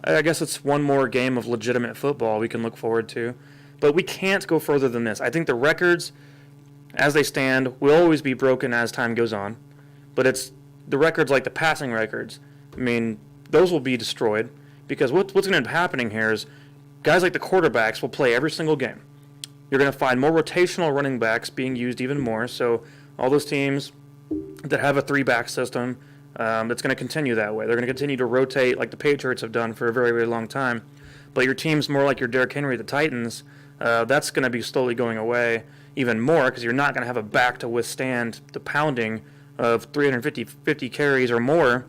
I guess it's one more game of legitimate football we can look forward to. But we can't go further than this. I think the records, as they stand, will always be broken as time goes on. But it's the records like the passing records, I mean, those will be destroyed because what's going to end up happening here is guys like the quarterbacks will play every single game. You're going to find more rotational running backs being used even more. So all those teams that have a 3-back system, it's going to continue that way. They're going to continue to rotate like the Patriots have done for a very, very long time. But your team's more like your Derrick Henry, the Titans, that's going to be slowly going away even more because you're not going to have a back to withstand the pounding of 350 carries or more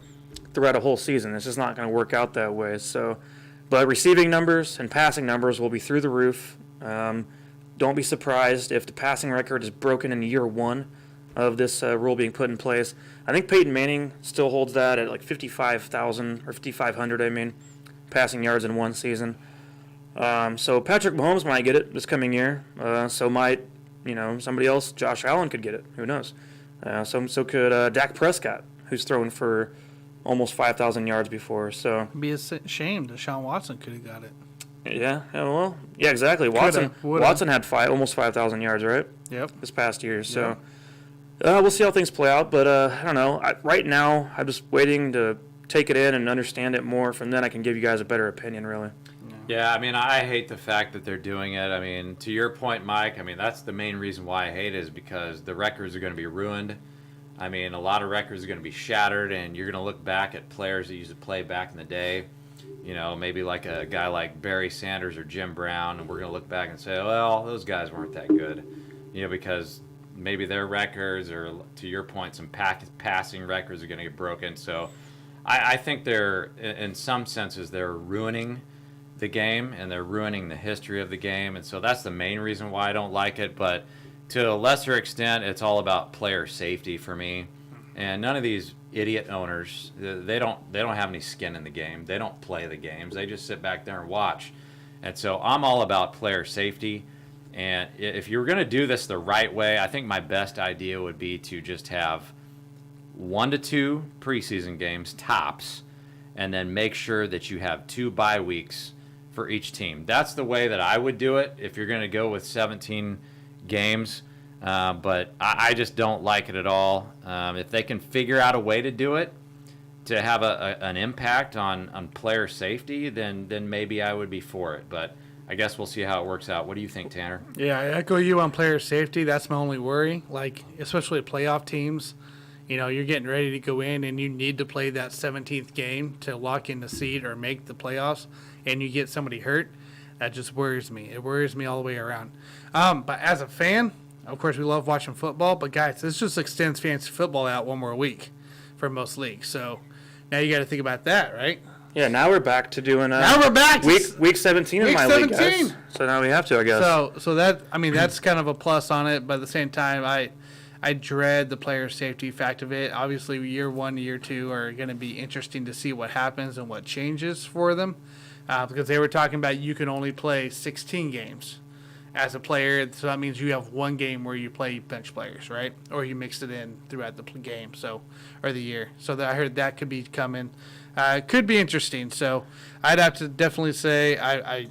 throughout a whole season. It's just not going to work out that way. So, but receiving numbers and passing numbers will be through the roof. Don't be surprised if the passing record is broken in year 1 of this rule being put in place. I think Peyton Manning still holds that at like 55,000 or 5,500, I mean, passing yards in one season. So Patrick Mahomes might get it this coming year. So might, somebody else, Josh Allen could get it. Who knows? So could Dak Prescott, who's thrown for almost 5,000 yards before. So It'd be a shame Deshaun Watson could have got it. Yeah, exactly. Watson had almost 5,000 yards, right? Yep. This past year. So we'll see how things play out. But I don't know. Right now, I'm just waiting to take it in and understand it more. From then, I can give you guys a better opinion, really. Yeah, I mean, I hate the fact that they're doing it. I mean, to your point, Mike, I mean, that's the main reason why I hate it is because the records are going to be ruined. I mean, a lot of records are going to be shattered, and you're going to look back at players that used to play back in the day. Maybe like a guy like Barry Sanders or Jim Brown, and we're going to look back and say, well, those guys weren't that good, because maybe their records or, to your point, some passing records are going to get broken. So I think they're, in some senses, they're ruining the game, and they're ruining the history of the game. And so that's the main reason why I don't like it. But to a lesser extent, it's all about player safety for me. And none of these idiot owners, they don't have any skin in the game. They don't play the games. They just sit back there and watch. And so I'm all about player safety. And if you're going to do this the right way, I think my best idea would be to just have 1 to 2 preseason games tops, and then make sure that you have 2 bye weeks for each team. That's the way that I would do it if you're going to go with 17 games. But I just don't like it at all. If they can figure out a way to do it to have an impact on player safety, then maybe I would be for it. But I guess we'll see how it works out. What do you think, Tanner? Yeah, I echo you on player safety. That's my only worry. Like, especially playoff teams, you're getting ready to go in and you need to play that 17th game to lock in the seed or make the playoffs, and you get somebody hurt. That just worries me. It worries me all the way around. But as a fan, of course, we love watching football, but guys, this just extends fantasy football out 1 more week for most leagues. So now you got to think about that, right? Yeah, now we're back to doing now we're back week 17 in week my 17. league, guys. So now we have to, I guess. So that, I mean, that's kind of a plus on it, but at the same time, I dread the player safety fact of it. Obviously, year 1, year 2 are going to be interesting to see what happens and what changes for them, because they were talking about you can only play 16 games as a player, so that means you have 1 game where you play bench players, right? Or you mixed it in throughout the game, or the year. So I heard that could be coming. Could be interesting. So I'd have to definitely say I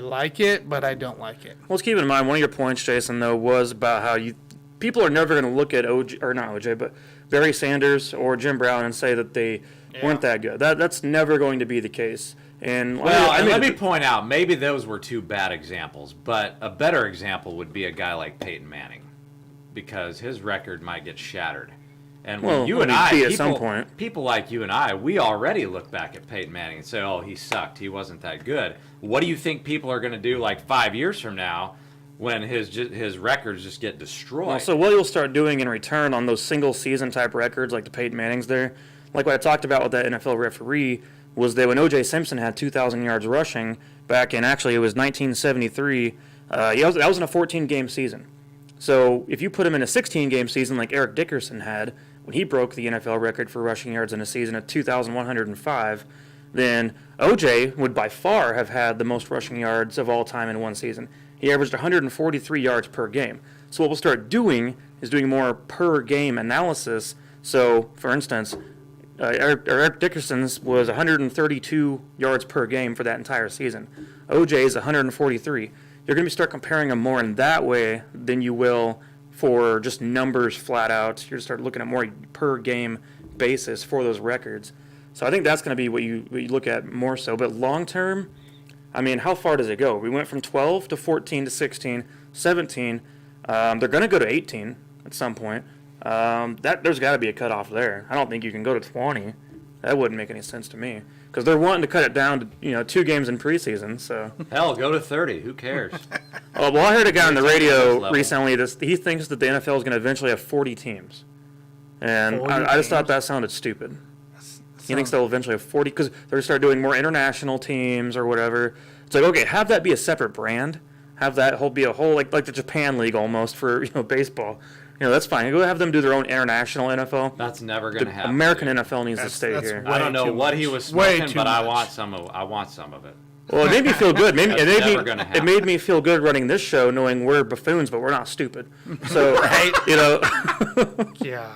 like it, but I don't like it. Well, let's keep in mind one of your points, Jason, though, was about how people are never going to look at not Barry Sanders or Jim Brown and say that they weren't that good. That's never going to be the case. And let me point out, maybe those were 2 bad examples, but a better example would be a guy like Peyton Manning, because his record might get shattered. And when you and I, at some point, people like you and I, we already look back at Peyton Manning and say, "Oh, he sucked. He wasn't that good." What do you think people are going to do like 5 years from now, when his records just get destroyed? Well, so what you'll start doing in return on those single season type records, like the Peyton Mannings there, like what I talked about with that NFL referee, was that when O.J. Simpson had 2,000 yards rushing back in, actually it was 1973, that was in a 14-game season. So if you put him in a 16-game season like Eric Dickerson had, when he broke the NFL record for rushing yards in a season at 2,105, then O.J. would by far have had the most rushing yards of all time in one season. He averaged 143 yards per game. So what we'll start doing is doing more per-game analysis. So, for instance, Eric Dickerson's was 132 yards per game for that entire season. OJ's 143. You're going to start comparing them more in that way than you will for just numbers flat out. You're going to start looking at more per game basis for those records. So I think that's going to be what you look at more so. But long term, I mean, how far does it go? We went from 12 to 14 to 16, 17. They're going to go to 18 at some point. There's got to be a cutoff there. I don't think you can go to 20. That wouldn't make any sense to me because they're wanting to cut it down to 2 games in preseason. So hell, go to 30. Who cares? well, I heard a guy on the radio level. recently. He thinks that the NFL is going to eventually have 40 teams, and 40 I just thought teams? that sounded stupid. He thinks they'll eventually have 40 because they're going to start doing more international teams or whatever. It's like, okay, have that be a separate brand. Have that be a whole like the Japan League almost for baseball. That's fine. Go have them do their own international NFL. That's never going to happen. American NFL needs to stay here. I don't know what he was smoking, but I want some of it. Well, it made me feel good. Never It made me feel good running this show, knowing we're buffoons, but we're not stupid. So, Yeah.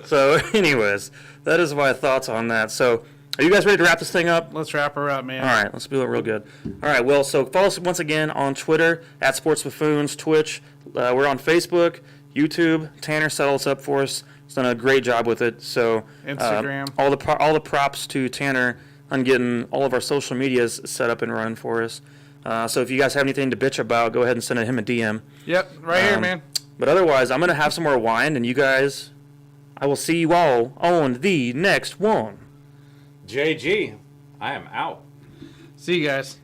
So, anyways, that is my thoughts on that. So, are you guys ready to wrap this thing up? Let's wrap her up, man. All right, let's do it real good. All right, well, so follow us once again on Twitter, @SportsBuffoons, Twitch. We're on Facebook, YouTube. Tanner set all this up for us. He's done a great job with it. So Instagram. all the props to Tanner on getting all of our social medias set up and running for us. So if you guys have anything to bitch about, go ahead and send him a DM. Yep, right here, man. But otherwise, I'm going to have some more wine, and you guys, I will see you all on the next one. JG, I am out. See you guys.